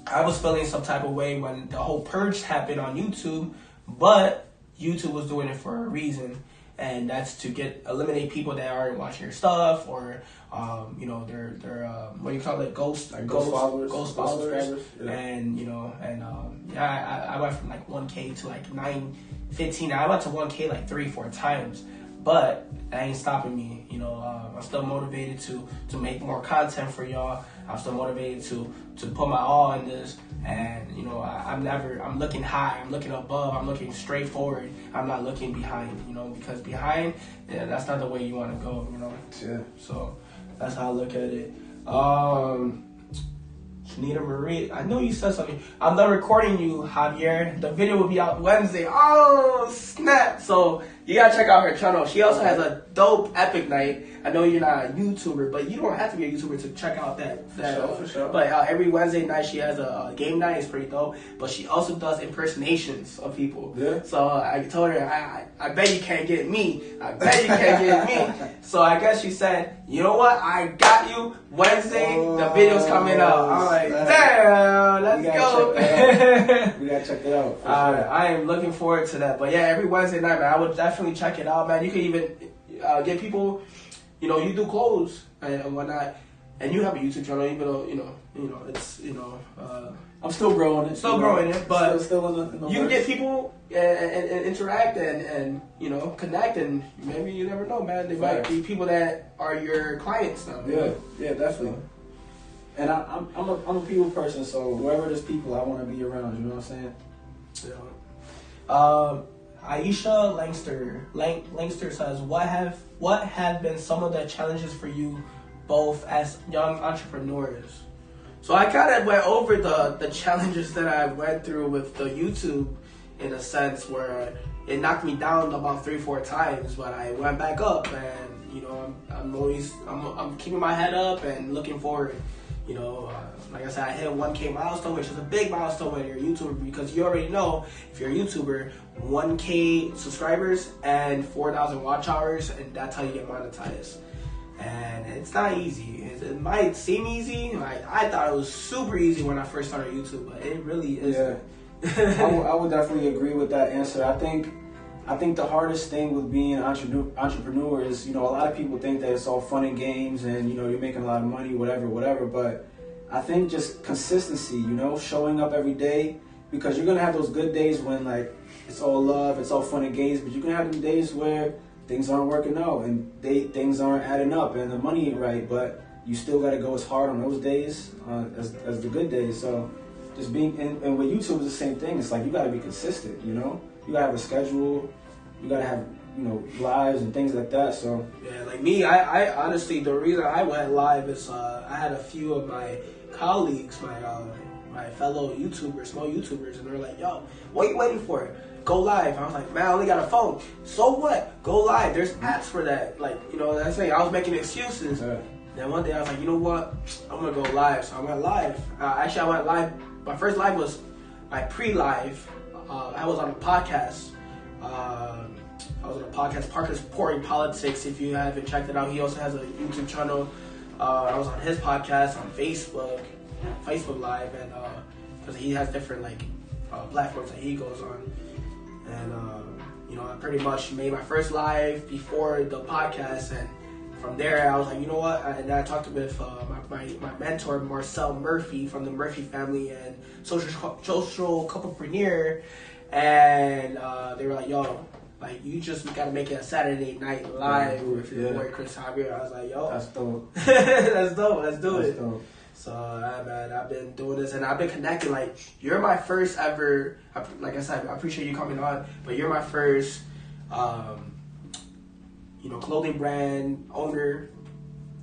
S1: I was feeling some type of way when the whole purge happened on YouTube, but YouTube was doing it for a reason, and that's to eliminate people that aren't watching your stuff, or they're what do you call it, ghost followers. Yeah. And I went from like 1K to like 9-15. I went to 1K like 3-4 times, but that ain't stopping me. I'm still motivated to make more content for y'all. I'm still motivated to put my all in this, and I'm looking high, I'm looking above, I'm looking straight forward. I'm not looking behind, because behind, that's not the way you want to go,
S2: Yeah.
S1: So that's how I look at it. Shanita Marie, I know you said something. I'm done recording you, Javier. The video will be out Wednesday. Oh, snap. So you gotta check out her channel. She also has a dope epic night. I know you're not a YouTuber, but you don't have to be a YouTuber to check out that.
S2: For sure.
S1: But every Wednesday night she has a game night. It's pretty dope. But she also does impersonations of people.
S2: Yeah.
S1: So I told her, I bet you can't get me. I bet you can't get me. So I guess she said, you know what? I got you. Wednesday, the video's coming out. I'm like, damn, let's go.
S2: We gotta check it out. Sure.
S1: I am looking forward to that. But yeah, every Wednesday night, man, I would definitely check it out, man. You can even get people, you do clothes and whatnot, and you have a YouTube channel, even though it's
S2: I'm still growing it.
S1: But
S2: still in the
S1: you can get people and interact and connect, and maybe you never know, man. They might be people that are your clients now.
S2: Yeah, definitely. And I'm a people person, so wherever there's people, I want to be around. You know what I'm saying?
S1: Yeah. Aisha Langster says, what have been some of the challenges for you both as young entrepreneurs? So I kind of went over the challenges that I went through with the YouTube, in a sense where it knocked me down about 3-4 times, but I went back up, and I'm keeping my head up and looking forward. Like I said, I hit a 1K milestone, which is a big milestone when you're a YouTuber, because you already know, if you're a YouTuber, 1K subscribers and 4,000 watch hours, and that's how you get monetized. And it's not easy. It might seem easy. Like, I thought it was super easy when I first started YouTube, but it really isn't.
S2: Yeah. I would definitely agree with that answer. I think the hardest thing with being an entrepreneur is, a lot of people think that it's all fun and games and, you're making a lot of money, whatever. But I think just consistency, showing up every day, because you're going to have those good days when, like, it's all love, it's all fun and games, but you're going to have them days where things aren't working out and things aren't adding up and the money ain't right, but you still got to go as hard on those days as the good days. So just being, and with YouTube is the same thing. It's like you got to be consistent, you got to have a schedule, you got to have, lives and things like that. So
S1: yeah, like me, I honestly, the reason I went live is I had a few of my colleagues, my fellow YouTubers, small YouTubers, and they're like, yo, what are you waiting for? Go live. I was like, man, I only got a phone. So what? Go live. There's apps for that. Like, that's the thing. I was making excuses. Yeah. Then one day I was like, you know what? I'm going to go live. So I went live. Actually, I went live. My first live was my pre-live. I was on a podcast. Parker's Pouring Politics. If you haven't checked it out, he also has a YouTube channel. I was on his podcast on Facebook Live, and because he has different platforms that he goes on. And I pretty much made my first live before the podcast, and from there I was like, you know what? And then I talked with my mentor Marcel Murphy from the Murphy family and social couplepreneur, and they were like, yo, like, you gotta make it a Saturday night live with your boy Chris Javier. I was like, yo,
S2: that's dope.
S1: That's dope. Let's do it.
S2: Dope.
S1: So, man, I've been doing this and I've been connecting. Like, you're my first ever. Like I said, I appreciate you coming on, but you're my first, clothing brand owner,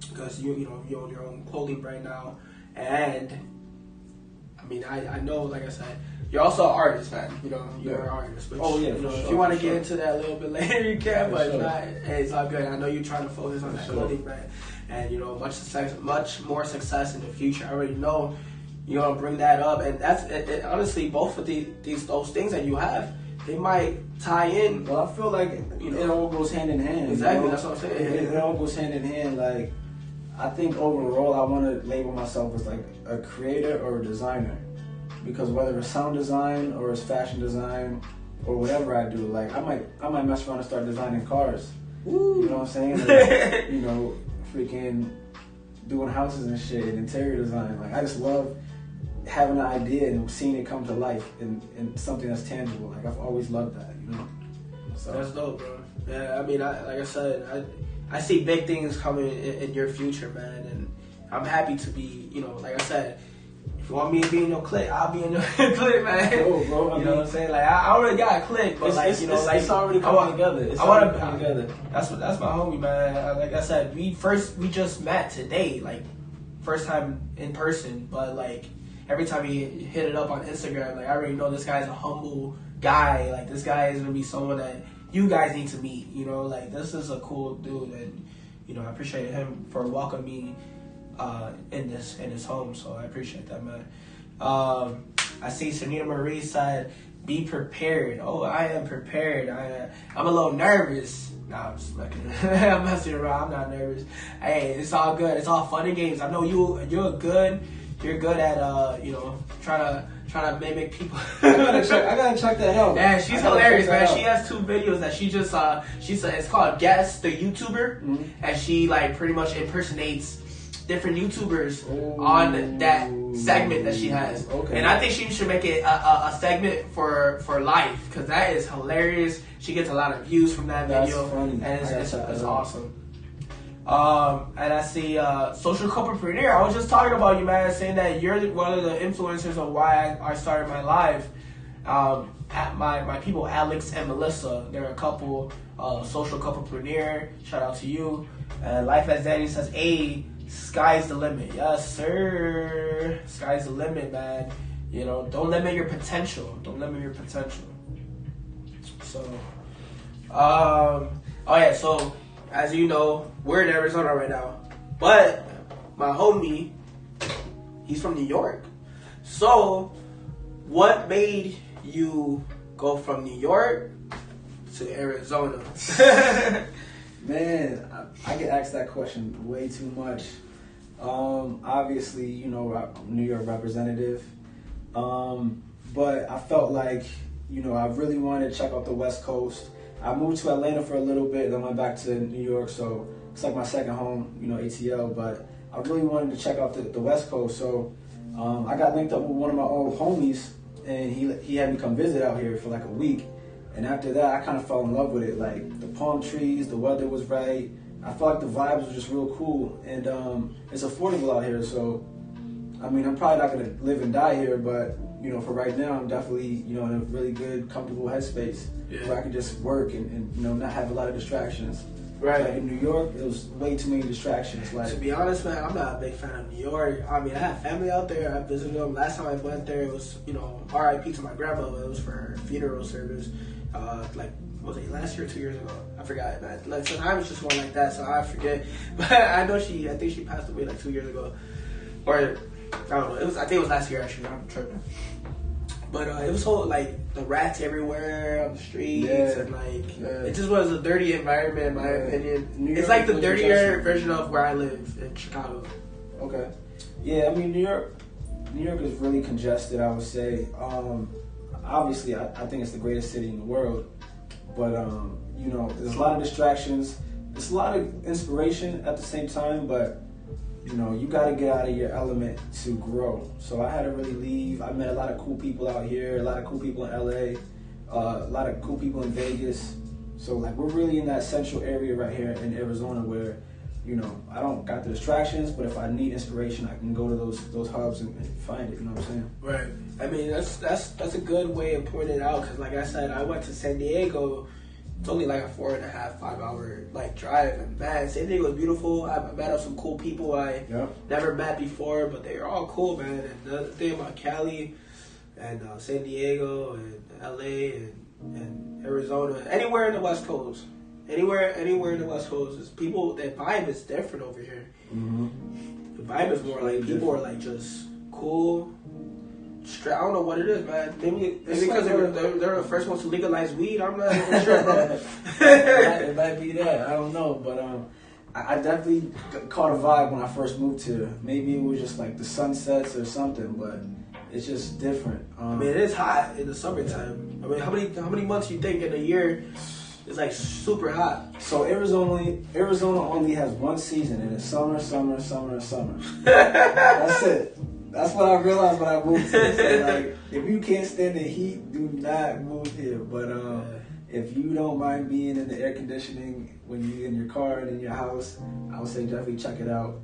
S1: because you own your own clothing brand now, and I mean, I know, like I said, you're also an artist, man. You're an artist. Which, if you want to get into that a little bit later, you can. But it's all good. I know you're trying to focus on that clothing brand, and much more success in the future. I already know you're gonna bring that up, and that's it, honestly, both of those things that you have, they might tie in.
S2: Well, I feel like it all goes hand in hand.
S1: Exactly, that's what I'm saying.
S2: It all goes hand in hand. Like, I think overall, I want to label myself as like a creator or a designer, because whether it's sound design or it's fashion design or whatever I do, like I might mess around and start designing cars.
S1: Woo.
S2: You know what I'm saying? Like, freaking doing houses and shit, and interior design. Like, I just love having an idea and seeing it come to life in something that's tangible. Like, I've always loved that, So
S1: that's dope, bro. Yeah, I mean, like I said, I see big things coming in your future, man, and I'm happy to be, like I said, if you want me to be in your clique, I'll be in your clique, man.
S2: Cool, bro.
S1: You know what I'm saying? Like, I already got a clique, but
S2: it's already coming together. It's already coming together.
S1: That's my homie, man. Like I said, we just met today, like first time in person, but like every time we hit it up on Instagram, like I already know this guy's a humble guy. Like, this guy is gonna be someone that you guys need to meet. Like, this is a cool dude, and I appreciate him for welcoming me in his home. So I appreciate that, man. I see Sunita Marie said, "Be prepared." Oh, I am prepared. I'm a little nervous. Nah, I'm just looking. I'm messing around. I'm not nervous. Hey, it's all good. It's all fun and games. I know you're good at trying to mimic people.
S2: I gotta check that out.
S1: Yeah, she's hilarious, man. She has 2 videos that she just it's called Guess the YouTuber, and she like pretty much impersonates different YouTubers on that segment that she has. Okay. And I think she should make it a segment for life, because that is hilarious. She gets a lot of views from that video.
S2: That's funny.
S1: And it's awesome. And I see Social Couplepreneur. I was just talking about you, man, saying that you're one of the influencers of why I started my live. At my people, Alex and Melissa, they're a couple, Social Couplepreneur. Shout out to you. Life as Danny says, "Hey, sky's the limit." Yes, sir. Sky's the limit, man. Don't limit your potential. Don't limit your potential. So, so as you know, we're in Arizona right now, but my homie, he's from New York. So, what made you go from New York to Arizona?
S2: Man, I get asked that question way too much. Obviously, I'm a New York representative, but I felt like, I really wanted to check out the West Coast. I moved to Atlanta for a little bit, then went back to New York, so it's like my second home, ATL, but I really wanted to check out the West Coast, so I got linked up with one of my old homies, and he had me come visit out here for like a week, and after that, I kind of fell in love with it. Like, the palm trees, the weather was right, I felt like the vibes were just real cool, and it's affordable out here, so, I mean, I'm probably not going to live and die here, but, for right now, I'm definitely, in a really good, comfortable headspace where I can just work and not have a lot of distractions.
S1: Right.
S2: Like, in New York, it was way too many distractions. Like,
S1: to be honest, man, I'm not a big fan of New York. I mean, I have family out there. I visited them. Last time I went there, it was, R.I.P. to my grandmother. It was for her funeral service. Was it last year or 2 years ago? I forgot, man. Like, sometimes it's just one like that, so I forget. But I think she passed away like 2 years ago. Or, I don't know. I think it was last year, actually. I'm tripping. But it was so, like, the rats everywhere on the streets, and it just was a dirty environment, in my opinion. It's like the dirtier version of where I live in Chicago.
S2: Okay. Yeah, I mean, New York is really congested, I would say. Obviously, I think it's the greatest city in the world, but there's a lot of distractions. There's a lot of inspiration at the same time, but you got to get out of your element to grow. So I had to really leave. I met a lot of cool people out here, a lot of cool people in LA, a lot of cool people in Vegas, So like we're really in that central area right here in Arizona where, you know, I don't got the distractions, but if I need inspiration, I can go to those hubs and find it. You know what I'm saying?
S1: Right. I mean, that's a good way of pointing it out because, like I said, I went to San Diego. It's only like a 4.5, 5 hour like drive, and man, San Diego is beautiful. I met up some cool people I never met before, but they're all cool, man. And the thing about Cali and San Diego and LA and Arizona, anywhere in the West Coast, anywhere in the West Coast, is people. Their vibe is different over here.
S2: Mm-hmm.
S1: The vibe is more like people are like just cool. I don't know what it is, man. Maybe because they're the first ones to legalize weed. I'm not even sure, bro.
S2: It might be that. I don't know, but I definitely caught a vibe when I first moved here. Maybe it was just like the sunsets or something, but it's just different.
S1: I mean, it is hot in the summertime. I mean, how many months you think in a year is like super hot?
S2: So Arizona only has one season, and it's summer. That's it. That's what I realized when I moved here. So like, if you can't stand the heat, do not move here. But if you don't mind being in the air conditioning when you're in your car and in your house, I would say definitely check it out.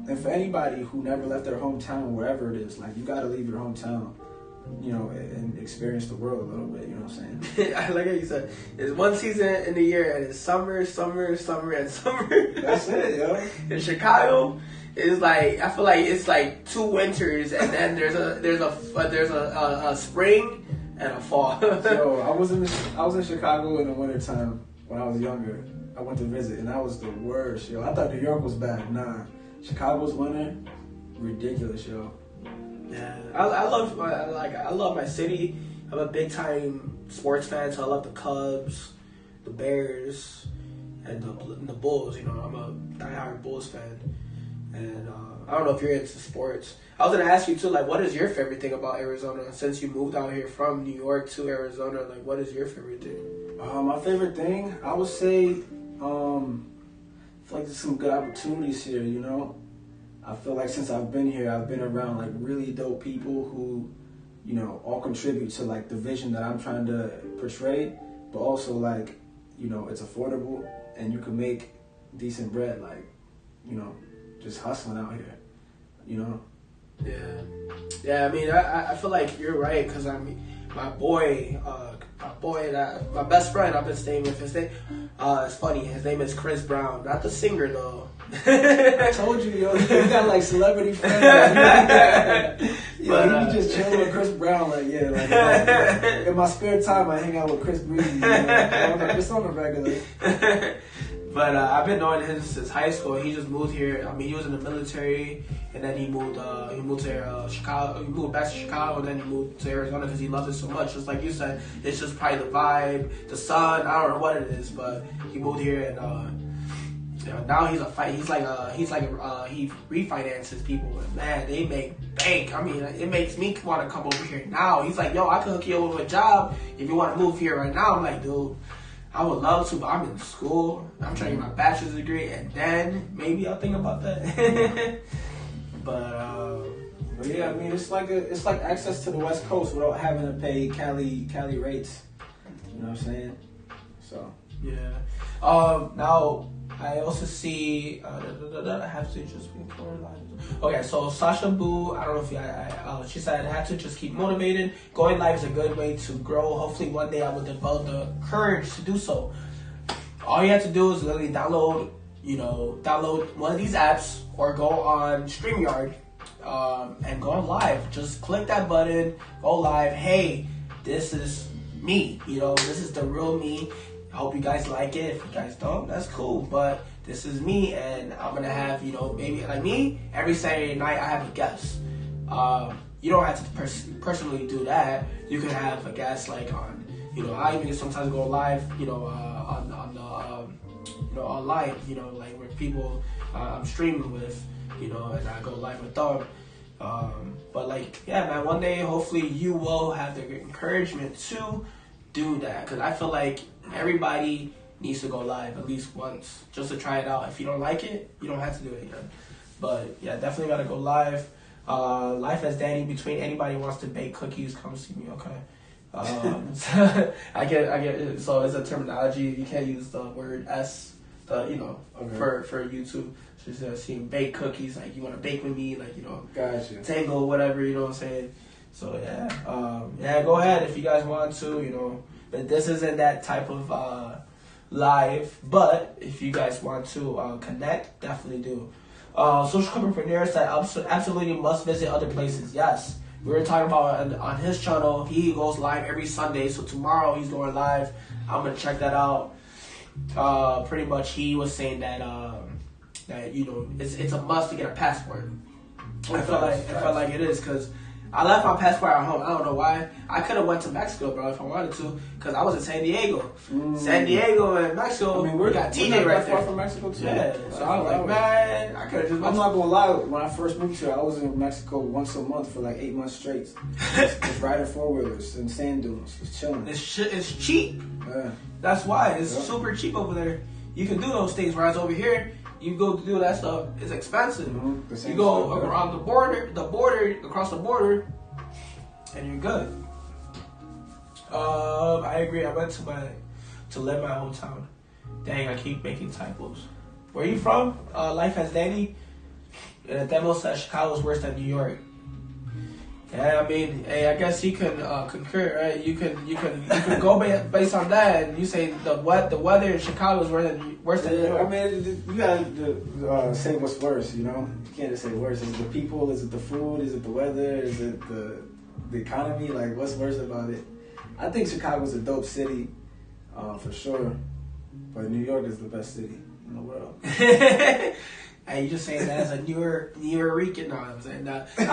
S2: And for anybody who never left their hometown, wherever it is, like you got to leave your hometown, you know, and experience the world a little bit. You know what I'm saying?
S1: I like how you said it's one season in the year, and it's summer, and summer.
S2: That's it, yo.
S1: In Chicago, it's like I feel like it's like 2 winters, and then there's a spring and a fall.
S2: Yo, I was in Chicago in the wintertime when I was younger. I went to visit, and that was the worst, yo. I thought New York was bad. Nah, Chicago's winter, ridiculous, yo.
S1: Yeah, I love my city. I'm a big time sports fan, so I love the Cubs, the Bears, and the Bulls. You know, I'm a diehard Bulls fan. And I don't know if you're into sports. I was gonna ask you too, like, what is your favorite thing about Arizona? Since you moved out here from New York to Arizona, like, what is your favorite thing?
S2: My favorite thing, I would say, I feel like there's some good opportunities here. You know, I feel like since I've been here, I've been around like really dope people who, you know, all contribute to like the vision that I'm trying to portray, but also like, you know, it's affordable and you can make decent bread, like, you know, just hustling out here, you know?
S1: Yeah, I mean, I feel like you're right, because I mean, my best friend I've been staying with, his name, it's funny, his name is Chris Brown, not the singer though.
S2: I told you, yo, you got like celebrity friends. But you just chill with Chris Brown, like, yeah, like in my spare time, I hang out with Chris Breezy, you know, just on the regular.
S1: But I've been knowing him since high school. He just moved here. I mean, he was in the military, and then he moved to Chicago. He moved back to Chicago, and then he moved to Arizona because he loves it so much. Just like you said, it's just probably the vibe, the sun. I don't know what it is, but he moved here, and now he refinances people. And man, they make bank. I mean, it makes me want to come over here now. He's like, yo, I can hook you up with a job if you want to move here right now. I'm like, dude, I would love to, but I'm in school. I'm trying to get my bachelor's degree, and then maybe I'll think about that. But
S2: yeah, I mean, it's like access to the West Coast without having to pay Cali rates. You know what I'm saying? So
S1: yeah. Now I also see. I have to just be clear. Okay, so Sasha Boo, I don't know if she said I had to just keep motivated. Going live is a good way to grow. Hopefully one day I will develop the courage to do so. All you have to do is literally download one of these apps or go on StreamYard and go on live. Just click that button, go live. Hey, this is me. You know, this is the real me. I hope you guys like it. If you guys don't, that's cool. But this is me, and I'm gonna have, you know, maybe like me, every Saturday night I have a guest. You don't have to personally do that. You can have a guest like on, you know, I even sometimes go live, you know, online, you know, like where people I'm streaming with, you know, and I go live with them. But like, yeah, man, one day hopefully you will have the encouragement to do that, because I feel like everybody needs to go live at least once just to try it out. If you don't like it, you don't have to do it again. But yeah, definitely gotta go live. Life as Danny, between anybody who wants to bake cookies, come see me, okay? I get. So it's a terminology. You can't use the word S. Okay. for YouTube. Just seeing bake cookies, like you want to bake with me, like
S2: Gotcha.
S1: Tango, whatever. You know what I'm saying? So yeah, go ahead if you guys want to. But this isn't that type of live. But if you guys want to connect, definitely do. Social entrepreneurs that absolutely must visit other places. Yes. We were talking about on his channel, he goes live every Sunday. So tomorrow he's going live. I'm going to check that out. Pretty much he was saying that it's a must to get a passport. I feel like it is because I left my passport at home. I don't know why. I could have went to Mexico, bro, if I wanted to, because I was in San Diego. San Diego and Mexico. I mean, we got TJ right there.
S2: From Mexico too.
S1: Yeah. So I was like, man, I could have just.
S2: I'm not gonna lie. When I first moved here, I was in Mexico once a month for like 8 months straight. Just riding 4-wheelers and sand dunes, just chilling.
S1: It's cheap.
S2: Yeah.
S1: That's why it's super cheap over there. You can do those things. Whereas over here, you go to do that stuff, it's expensive.
S2: Mm-hmm.
S1: You go around across the border, and you're good. I agree. I went to live my hometown. Dang, I keep making typos. Where are you from? Life as Danny. And the demo says Chicago's worse than New York. Yeah, I mean, hey, I guess you can concur, right? You can go based on that, and you say the weather in Chicago is worse than New York.
S2: I mean, you gotta say what's worse. You can't just say worse. Is it the people? Is it the food? Is it the weather? Is it the economy? Like, what's worse about it? I think Chicago's a dope city, for sure. But New York is the best city in the world.
S1: Hey, you just saying that as a New Yorker? No, I'm saying that. New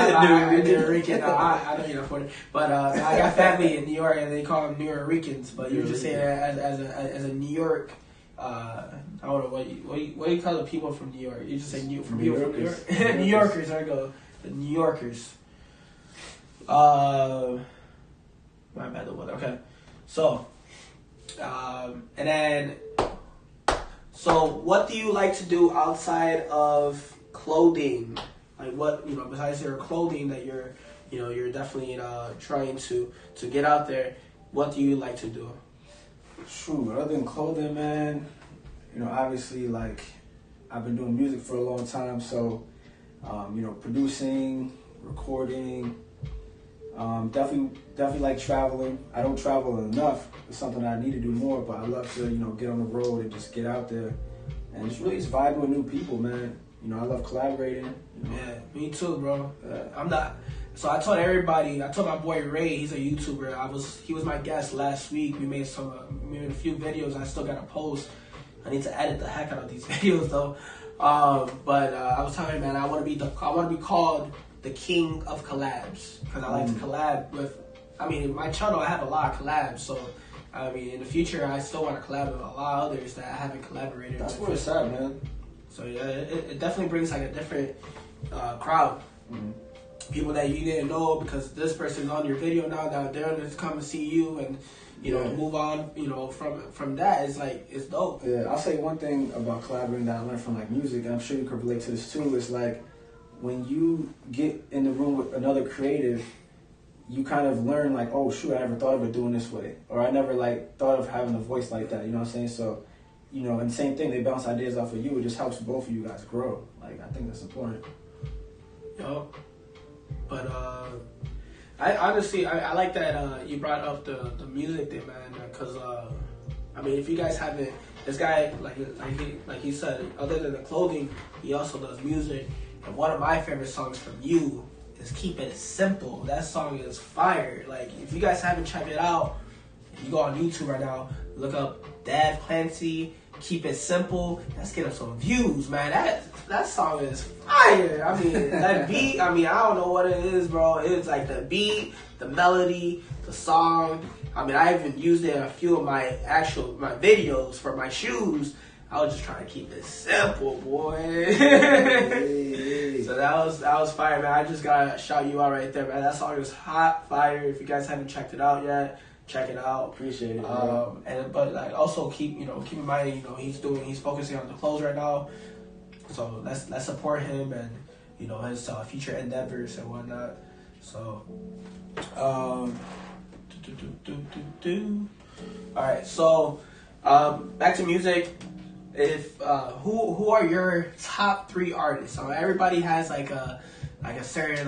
S1: Yorker. No, I know you're not for it. But I got family in New York, and they call them New Yorkers. But you're just saying that as a New York. I don't know what you call the people from New York. You just say people from New York. New Yorkers. There you go. The New Yorkers. My bad. The weather. Okay. So, and then. So, what do you like to do outside of clothing? Like, what besides your clothing that you're definitely trying to get out there. What do you like to do?
S2: Shoot, other than clothing, man. Obviously, like I've been doing music for a long time, so producing, recording. Definitely like traveling. I don't travel enough. It's something I need to do more, but I love to, get on the road and just get out there. And it's really just vibing with new people, man. I love collaborating.
S1: Yeah, me too, bro. I'm not. So I told my boy Ray, he's a YouTuber. He was my guest last week. We made a few videos. I still got to post. I need to edit the heck out of these videos though. But I was telling him, man, I want to be called the king of collabs, because I like to collab with. In my channel I have a lot of collabs, so in the future I still want to collab with a lot of others that I haven't collaborated with.
S2: That's where it's at, man.
S1: So yeah, it definitely brings like a different crowd. Mm-hmm. People that you didn't know, because this person's on your video now they're going to come and see you and move on. From that, it's dope.
S2: Yeah, I'll say one thing about collaborating that I learned from like music, and I'm sure you could relate to this too. Is like, when you get in the room with another creative, you kind of learn like, oh shoot, I never thought of it doing this way, or I never thought of having a voice like that. You know what I'm saying? So, and same thing, they bounce ideas off of you. It just helps both of you guys grow. Like, I think that's important.
S1: Yo, but I honestly I like that you brought up the music thing, man. Because if you guys haven't, this guy like he said, other than the clothing, he also does music. And one of my favorite songs from you is Keep It Simple. That song is fire. Like, if you guys haven't checked it out, you go on YouTube right now, look up Dev Clancy, Keep It Simple. Let's get up some views, man. That song is fire. That beat, I don't know what it is, bro. It's like the beat, the melody, the song. I even used it in a few of my videos for my shoes. I was just trying to keep it simple, boy. So that was fire, man. I just gotta shout you out right there, man. That song is hot fire. If you guys haven't checked it out yet, check it out.
S2: Appreciate it.
S1: But also keep in mind, he's focusing on the clothes right now. So let's support him and his future endeavors and whatnot. So All right, so back to music. If who are your top 3 artists? So everybody has like a certain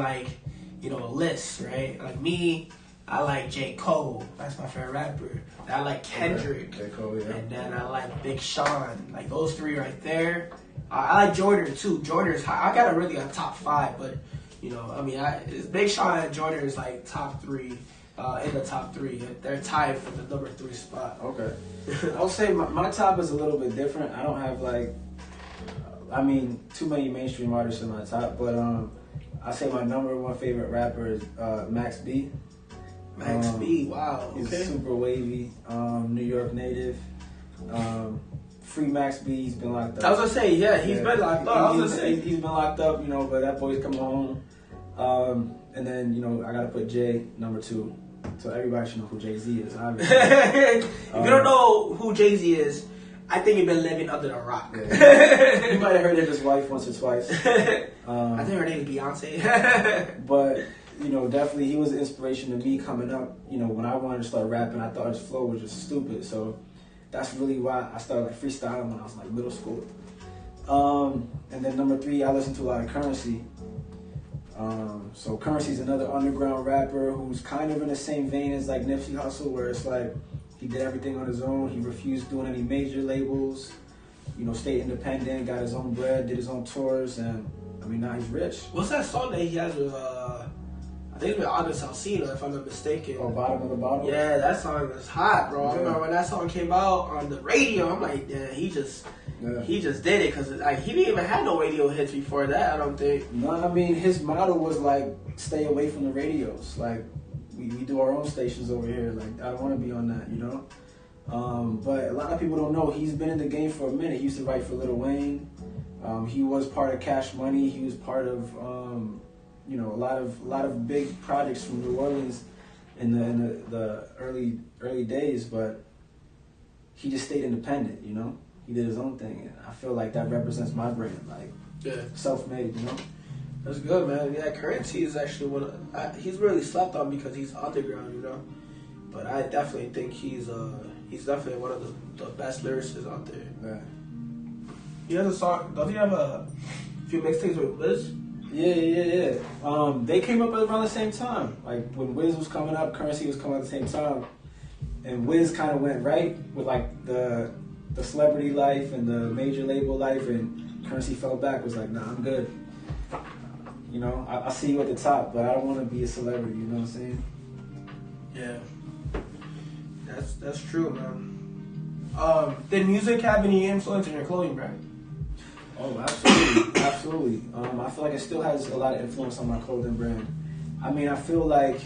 S1: list, right? Like me, I like J. Cole. That's my favorite rapper. I like Kendrick.
S2: J. Cole, yeah.
S1: And then I like Big Sean. Like those 3 right there. I like Jordan too. Jordan's high. I got a top 5, but it's Big Sean and Jordan is like top 3. In the top 3, they're tied for the number 3 spot.
S2: Okay, I'll say my top is a little bit different. I don't have too many mainstream artists in my top, but I say my number 1 favorite rapper is Max B.
S1: Max B, wow, okay.
S2: He's super wavy, New York native. Free Max B, he's been locked up.
S1: I was gonna say, yeah, he's been locked up.
S2: He's been locked up, but that boy's coming home. And then, I gotta put Jay number 2. So everybody should know who Jay-Z is, obviously.
S1: If you don't know who Jay-Z is, I think you've been living under a rock.
S2: Yeah. You might have heard of his wife once or twice.
S1: I think her name is Beyonce.
S2: But, definitely he was an inspiration to me coming up. When I wanted to start rapping, I thought his flow was just stupid. So that's really why I started freestyling when I was middle school. And then number 3, I listened to a lot of Currency. So Currency's another underground rapper who's kind of in the same vein as Nipsey Hussle, where it's he did everything on his own. He refused doing any major labels, stayed independent, got his own bread, did his own tours, and now he's rich.
S1: What's that song that he has with I think it's with August Alsina, if I'm not mistaken.
S2: Oh, Bottom of the Bottle?
S1: Yeah, that song was hot, bro. I remember when that song came out on the radio, I'm like, yeah, he just did it, because he didn't even have no radio hits before that, I don't think.
S2: No, his motto was stay away from the radios. We do our own stations over here. I don't want to be on that, But a lot of people don't know, he's been in the game for a minute. He used to write for Lil Wayne. He was part of Cash Money. He was part of, a lot of big projects from New Orleans in the early days, but he just stayed independent, He did his own thing, and I feel like that represents my brand, self-made,
S1: That's good, man. Yeah, Currency is actually he's really slept on because he's underground, But I definitely think he's definitely one of the best lyricists out there.
S2: Yeah.
S1: He has a song. Does he have a few mixtapes with Wiz?
S2: Yeah. They came up around the same time. When Wiz was coming up, Currency was coming at the same time, and Wiz kind of went right with the celebrity life and the major label life, and Currency fell back. Was nah, I'm good. I see you at the top, but I don't want to be a celebrity. You know what I'm saying?
S1: Yeah, that's true, man. Did music have any influence in your clothing brand?
S2: Oh, absolutely, absolutely. I feel like it still has a lot of influence on my clothing brand. I feel like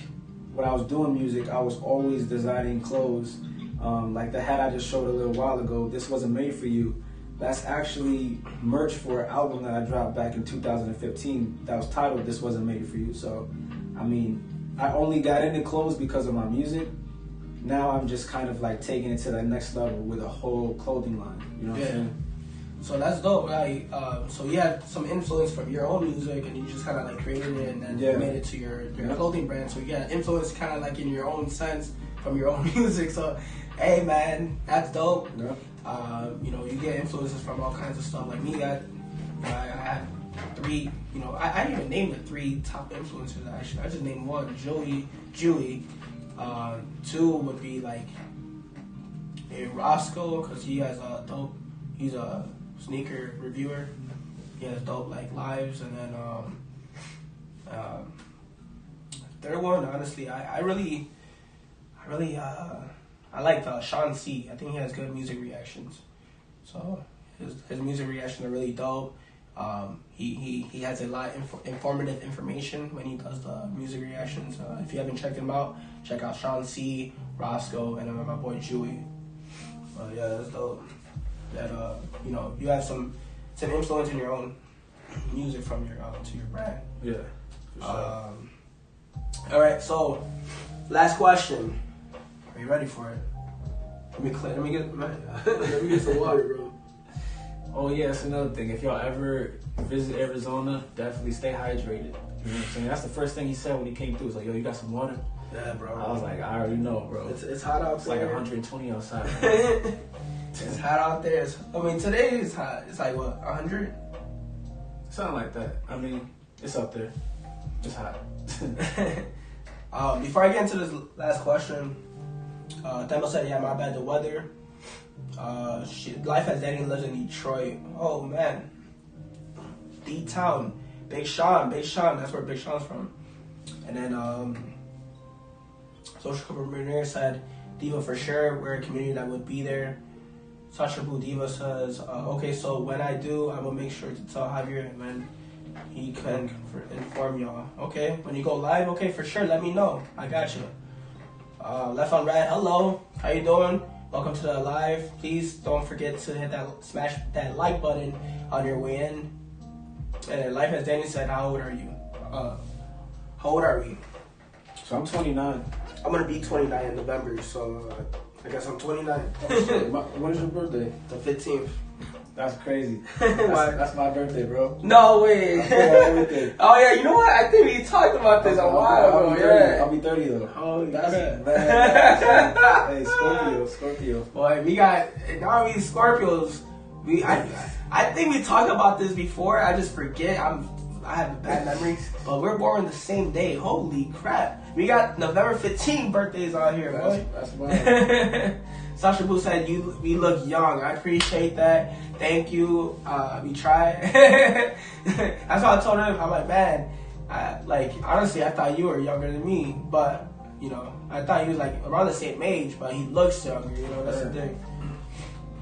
S2: when I was doing music, I was always designing clothes. The hat I just showed a little while ago, This Wasn't Made For You. That's actually merch for an album that I dropped back in 2015 that was titled This Wasn't Made For You. So, I only got into clothes because of my music. Now I'm just kind of taking it to that next level with a whole clothing line. You know what I'm saying?
S1: So that's dope, right? So you had some influence from your own music, and you just kind of created it and then made it to your clothing brand. So you got influence kind of in your own sense from your own music. So, hey man, that's dope.
S2: Yeah.
S1: You get influences from all kinds of stuff. Like me, I had 3. I didn't even name the 3 top influencers. Actually, I just named 1, Julie. 2 would be Roscoe, because he has a dope. He's a sneaker reviewer. He has dope lives, and then third one, honestly, I like Sean C. I think he has good music reactions. So his music reactions are really dope. He has a lot of informative information when he does the music reactions. If you haven't checked him out, check out Sean C, Roscoe, and my boy Jewy. Yeah, that's dope. That you have some influence in your own music from your to your brand.
S2: Yeah. For sure.
S1: All right, so last question. Are you ready for it? Let me get some water, bro.
S2: Oh yeah, that's another thing. If y'all ever visit Arizona, definitely stay hydrated. You know what I'm saying? That's the first thing he said when he came through. He's like, yo, you got some water?
S1: Yeah, bro.
S2: I was like, I already know, bro.
S1: It's hot out
S2: It's
S1: there.
S2: like 120 outside.
S1: It's hot out there. I mean, today is hot. It's like, what, 100?
S2: Something like that. I mean, it's up there. It's hot.
S1: Before I get into this last question, Themo said, yeah, my bad, the weather. Life as Danny lives in Detroit. Oh, man. D-Town. Big Sean. That's where Big Sean's from. And then, Social Community said, Diva for sure, we're a community that would be there. Sasha Boo Diva says, okay, so when I do, I will make sure to tell Javier and when he can inform y'all. Okay, when you go live, okay, for sure, let me know. I got you. Left on Red, hello, how you doing? Welcome to the live. Please don't forget to smash that like button on your way in. And Life as Danny said, how old are you? How old are we?
S2: So I'm 29.
S1: I'm gonna be 29 in November, so I guess I'm 29.
S2: When is your birthday?
S1: The 15th.
S2: That's crazy.
S1: Why?
S2: That's my birthday, bro.
S1: No way.
S2: Everything.
S1: Oh yeah, you know what? I think we talked about this a while ago. Yeah.
S2: I'll be 30 though.
S1: Holy
S2: That's
S1: crap.
S2: bad. Hey, Scorpio.
S1: Boy, we got now we Scorpios. I think we talked about this before. I just forget. I have a bad memory. But we're born the same day. Holy crap. We got November 15 birthdays out here, boy.
S2: That's wild.
S1: Sasha Boo said, we look young. I appreciate that. Thank you. We try. That's what I told him. I'm like, man, honestly, I thought you were younger than me. But, I thought he was like around the same age, but he looks younger, that's the thing.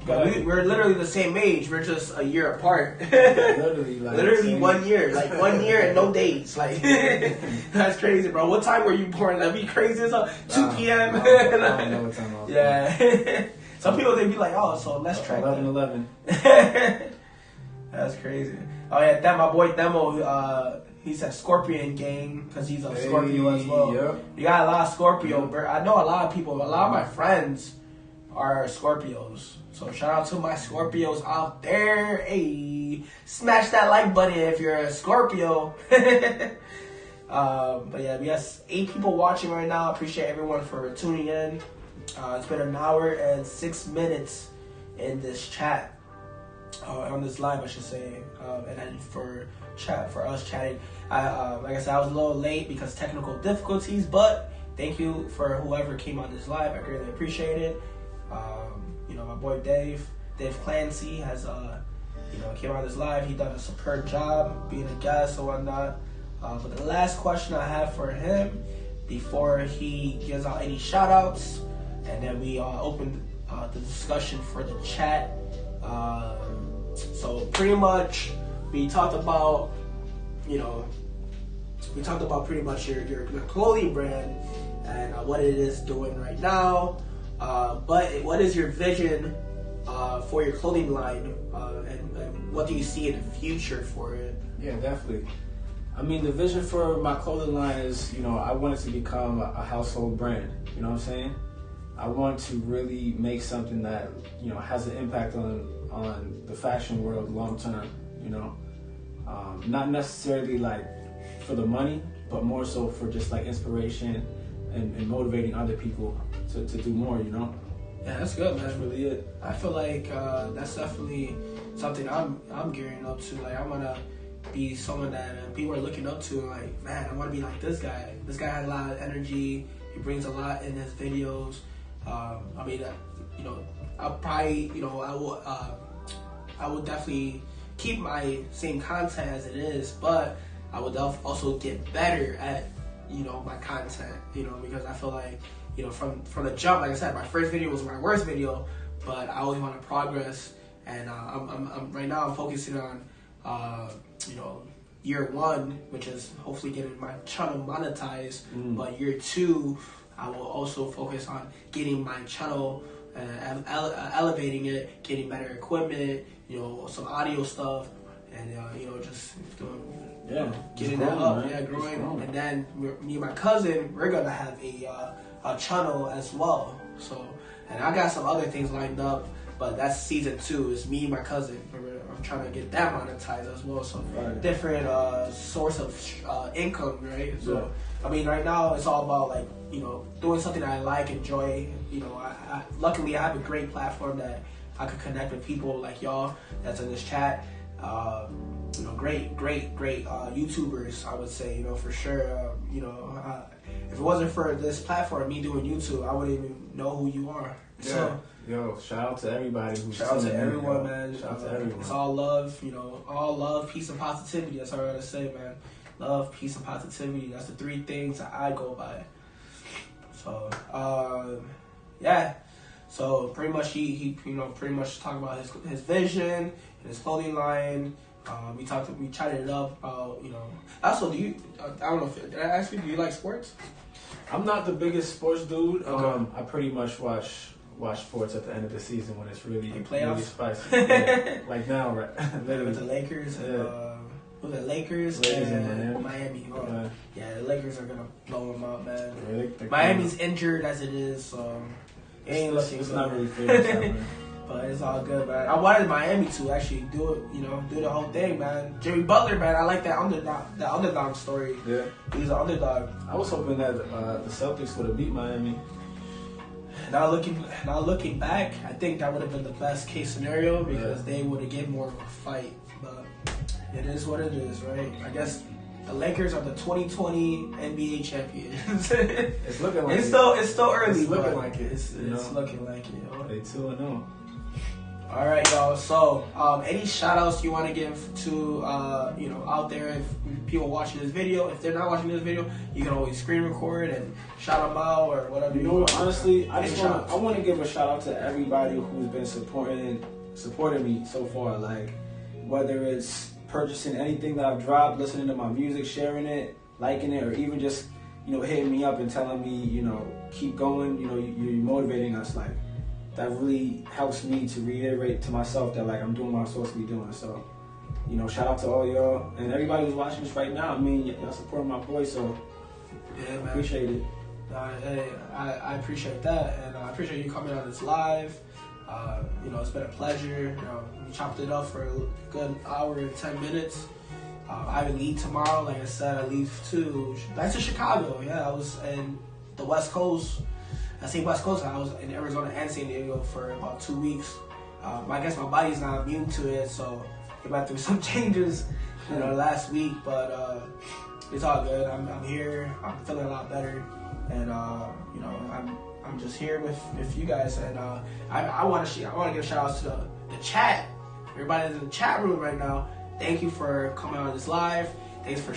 S1: But we're literally the same age. We're just a year apart. Literally 1 year. Like 1 year and no days. Like, that's crazy, bro. What time were you born? That'd be crazy as hell. 2 p.m.
S2: I don't know what time I was born.
S1: Yeah. Some people, they'd be like, oh, so let's track
S2: 11.
S1: That's crazy. Oh, yeah, that my boy Themo, he's a Scorpion gang because he's a Scorpio as well.
S2: Yep.
S1: You got a lot of Scorpio. I know a lot of people, a lot of my friends are Scorpios. So shout out to my Scorpios out there. Hey, smash that like button if you're a Scorpio. But yeah, we have 8 people watching right now. Appreciate everyone for tuning in. It's been 1 hour and 6 minutes in this chat. On this live, I should say. And then for us chatting. Like I said, I was a little late because technical difficulties, but thank you for whoever came on this live. I greatly appreciate it. My boy Dev Clancy has came on this live. He done a superb job being a guest and whatnot. But the last question I have for him before he gives out any shout outs, and then we open the discussion for the chat. So pretty much we talked about pretty much your clothing brand and what it is doing right now. But what is your vision for your clothing line, and what do you see in the future for it?
S2: Yeah, definitely. I mean, the vision for my clothing line is, I want it to become a household brand. You know what I'm saying? I want to really make something that, has an impact on the fashion world long term, Not necessarily like for the money, but more so for just like inspiration and motivating other people to do more,
S1: Yeah, that's good, man.
S2: That's really it.
S1: I feel like that's definitely something I'm gearing up to. Like, I want to be someone that people are looking up to. Like, man, I want to be like this guy. This guy has a lot of energy. He brings a lot in his videos. I'll probably, I will definitely keep my same content as it is, but I would also get better at, my content, because I feel like, from the jump, like I said, my first video was my worst video, but I always want to progress, and I'm right now I'm focusing on, year 1, which is hopefully getting my channel monetized, but year 2, I will also focus on getting my channel, elevating it, getting better equipment, some audio stuff, and just doing. Getting that up, growing. And then me and my cousin, we're gonna have a channel as well. So, and I got some other things lined up, But that's season 2. It's me and my cousin. I'm trying to get that monetized as well. So different source of income, right? So I mean, right now it's all about like, you know, doing something I like, enjoy. You know, I luckily I have a great platform that I could connect with people like y'all that's in this chat. You know, great YouTubers, I would say, you know, for sure. You know, if it wasn't for this platform, me doing YouTube, I wouldn't even know who you are.
S2: Yeah.
S1: So,
S2: yo, shout out to everybody who's
S1: shout out to everyone, man.
S2: Shout out to everyone.
S1: It's all love, you know, all love, peace, and positivity. That's all I gotta say, man. Love, peace, and positivity. That's the 3 things that I go by. So, yeah. So pretty much he you know, pretty much talked about his vision and his clothing line. We chatted it up about, you know. Also, I don't know did I ask you, do you like sports?
S2: I'm not the biggest sports dude.
S1: Okay.
S2: I pretty much watch sports at the end of the season when it's really spicy. Yeah, like now, right?
S1: With the Lakers and the Lakers and Miami. Oh, yeah, the Lakers are gonna blow them out, man. Really? Miami's injured as it is, so it ain't looking good.
S2: It's not really fair.
S1: But it's all good, man. I wanted Miami to actually do it, you know, do the whole thing, man. Jimmy Butler, man, I like that underdog story.
S2: Yeah.
S1: He's an underdog.
S2: I was hoping that the Celtics would have beat Miami.
S1: Now looking back, I think that would have been the best case scenario because they would have given more of a fight. But it is what it is, right? I guess the Lakers are the 2020 NBA champions.
S2: It's looking like
S1: it's still early.
S2: It's looking like it.
S1: It's looking like it. Yo.
S2: They 2-0.
S1: All right, y'all. So, any shout outs you want to give to, you know, out there, if people watching this video? If they're not watching this video, you can always screen record and shout them out or whatever.
S2: You know what? Honestly, I want to give a shout out to everybody who's been supporting me so far. Like, whether it's purchasing anything that I've dropped, listening to my music, sharing it, liking it, or even just, you know, hitting me up and telling me, you know, keep going. You know, you're motivating us. Like, that really helps me to reiterate to myself that, like, I'm doing what I'm supposed to be doing. So, you know, shout out to all y'all and everybody who's watching this right now. I mean, y'all supporting my boy, so
S1: yeah, man.
S2: Appreciate it.
S1: I appreciate that, and I appreciate you coming on this live. You know, it's been a pleasure. You know, we chopped it up for a good hour and 10 minutes. I leave tomorrow. Like I said, I leave back to Chicago. Yeah, I was in the West Coast. I say West Coast. I was in Arizona and San Diego for about 2 weeks. I guess my body's not immune to it, so I went through some changes, you know, last week. But it's all good. I'm here. I'm feeling a lot better, and you know, I'm just here with you guys, and I want to give shout outs to the chat. Everybody in the chat room right now. Thank you for coming on this live. Thanks for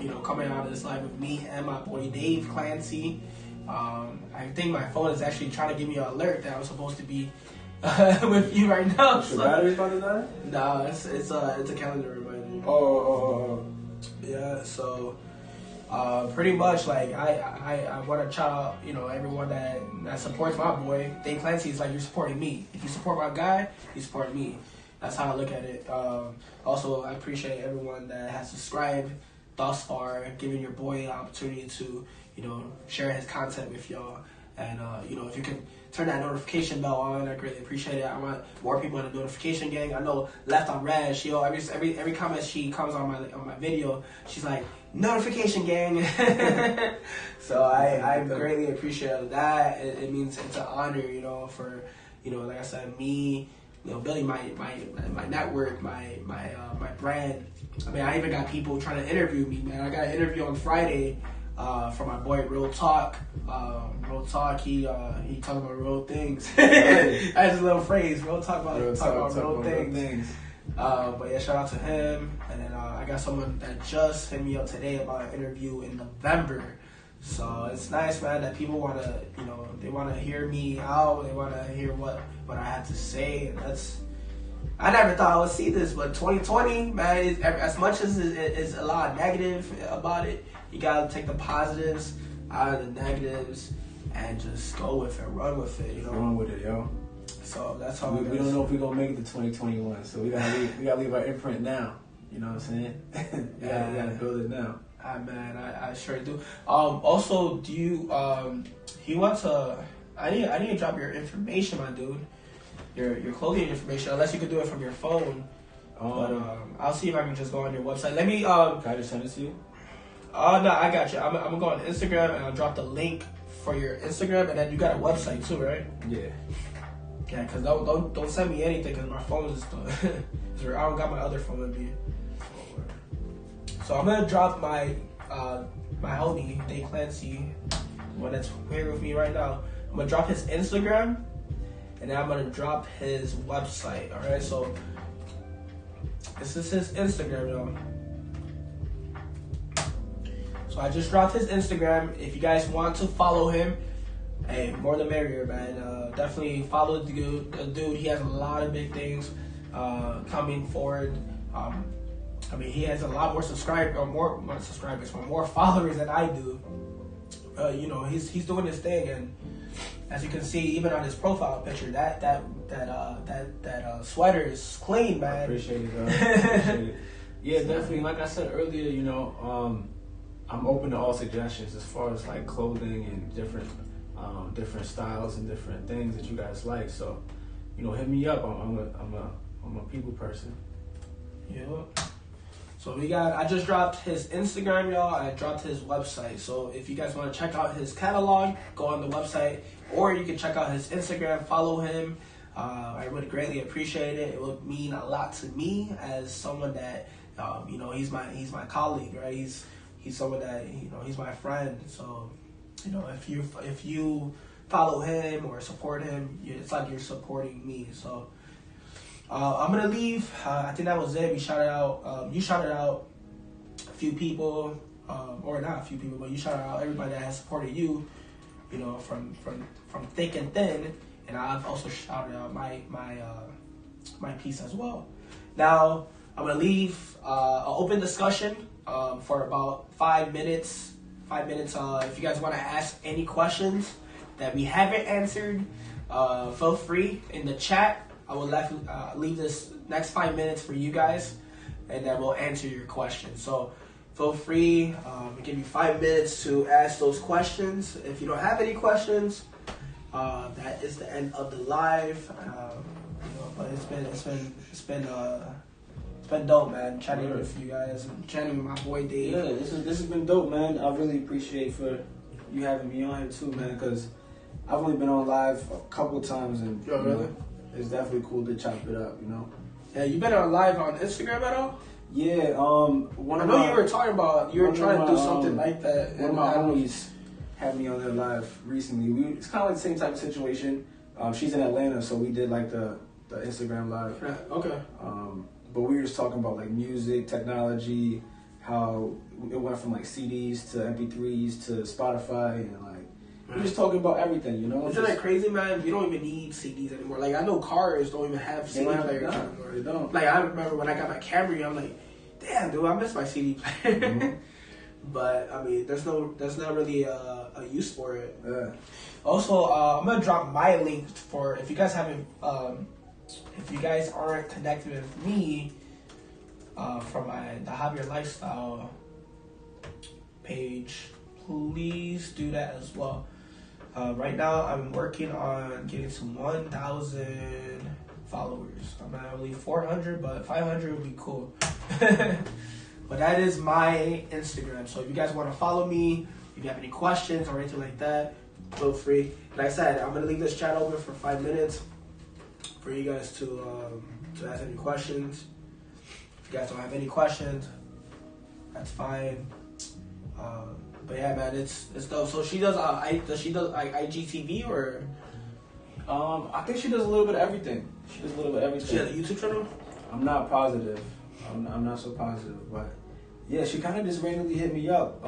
S1: you know, coming on this live with me and my boy Dev Clancy. I think my phone is actually trying to give me an alert that I'm supposed to be with you right now.
S2: Is your battery about to die?
S1: No, it's a calendar reminder.
S2: Oh.
S1: Yeah, so pretty much like I want to shout out, you know, everyone that supports my boy Dev Clancy. Is like, you're supporting me. If you support my guy, you support me. That's how I look at it. Also, I appreciate everyone that has subscribed thus far, giving your boy an opportunity to, you know, share his content with y'all. And, you know, if you can turn that notification bell on, I greatly appreciate it. I want more people in the notification gang. I know Left on Red, she every comment she comes on my video, she's like, notification gang. So I greatly appreciate that. It means it's an honor, you know, for, you know, like I said, me, you know, building my network, my brand. I mean, I even got people trying to interview me, man. I got an interview on Friday from my boy Real Talk. Real Talk, he talking about real things. That's a little phrase. Real Talk about real things. But yeah, shout out to him. And then I got someone that just hit me up today about an interview in November. So it's nice, man, that people want to, you know, they want to hear me out. They want to hear what I have to say. And I never thought I would see this, but 2020, man, as much as it's a lot of negative about it, you got to take the positives out of the negatives and just go with it, run with it, you know.
S2: Run with it, yo.
S1: So that's how
S2: we don't know if we're going to make it to 2021, so we got to leave our imprint now. You know what I'm saying? we got to build it now.
S1: Man, I sure do. Also, do you, I need to drop your information, my dude. your clothing information unless you could do it from your phone. But I'll see if I can just go on your website. Let me
S2: Can I just send it to you?
S1: No, I got you. I'm gonna go on Instagram and I'll drop the link for your Instagram, and then you got a website too, right?
S2: Yeah.
S1: Yeah, cause don't send me anything, cause my phone is I don't got my other phone with me. So I'm gonna drop my homie Dev Clancy, the one that's here with me right now. I'm gonna drop his Instagram, and then I'm gonna drop his website. All right, so this is his Instagram, y'all. So I just dropped his Instagram. If you guys want to follow him, hey, more the merrier, man. Definitely follow the dude. He has a lot of big things coming forward. I mean, he has a lot more more followers than I do. You know, he's doing his thing, and as you can see, even on his profile picture, that sweater is clean, man.
S2: I appreciate it, bro. Appreciate it. Yeah, definitely. Like I said earlier, you know, I'm open to all suggestions as far as like clothing and different styles and different things that you guys like. So, you know, hit me up. I'm a people person.
S1: Yeah. So I just dropped his Instagram, y'all. I dropped his website. So if you guys want to check out his catalog, go on the website, or you can check out his Instagram, follow him. I would greatly appreciate it. It would mean a lot to me as someone that, you know, he's my colleague, right? He's someone that, you know, he's my friend. So, you know, if you follow him or support him, it's like you're supporting me. So I'm gonna leave. I think that was it. You shouted out a few people, or not a few people, but you shouted out everybody that has supported you. You know, from thick and thin, and I've also shouted out my piece as well. Now I'm gonna leave an open discussion for about 5 minutes. 5 minutes. If you guys want to ask any questions that we haven't answered, feel free in the chat. I will leave this next 5 minutes for you guys, and then we'll answer your questions. So feel free. We'll give you 5 minutes to ask those questions. If you don't have any questions, that is the end of the live. You know, but it's been dope, man. Chatting with you guys and chatting with my boy Dave.
S2: Yeah, this has been dope, man. I really appreciate for you having me on here too, man. Because I've only been on live a couple times, and
S1: really?
S2: You know, it's definitely cool to chop it up, you know.
S1: Yeah, you been on live on Instagram at all?
S2: Yeah,
S1: I know you were talking about you were trying to do something like that.
S2: One of my homies had me on their live recently. It's kind of like the same type of situation. She's in Atlanta, so we did like the Instagram live.
S1: Okay.
S2: But we were just talking about like music, technology, how it went from like CDs to MP3s to Spotify, and like we're just talking about everything, you know.
S1: Isn't that crazy, man? You don't even need CDs anymore. Like I know cars don't even have CD players anymore.
S2: They don't.
S1: Like I remember when I got my Camry, I'm like, damn, dude, I miss my CD player.
S2: Mm-hmm.
S1: But I mean, there's not really a use for it.
S2: Yeah.
S1: Also, I'm gonna drop my link for if you guys haven't, if you guys aren't connected with me from my TheJavierLifestyle page, please do that as well. Right now, I'm working on getting to 1,000 followers. I'm at only 400, but 500 would be cool. But that is my Instagram. So if you guys want to follow me, if you have any questions or anything like that, feel free. Like I said, I'm gonna leave this chat open for 5 minutes for you guys to ask any questions. If you guys don't have any questions, that's fine. But yeah, man, it's dope. So she does IGTV or?
S2: I think she does a little bit of everything. She does a little bit of everything.
S1: She has a YouTube channel?
S2: I'm not positive. I'm not so positive, but yeah, she kind of just randomly hit me up.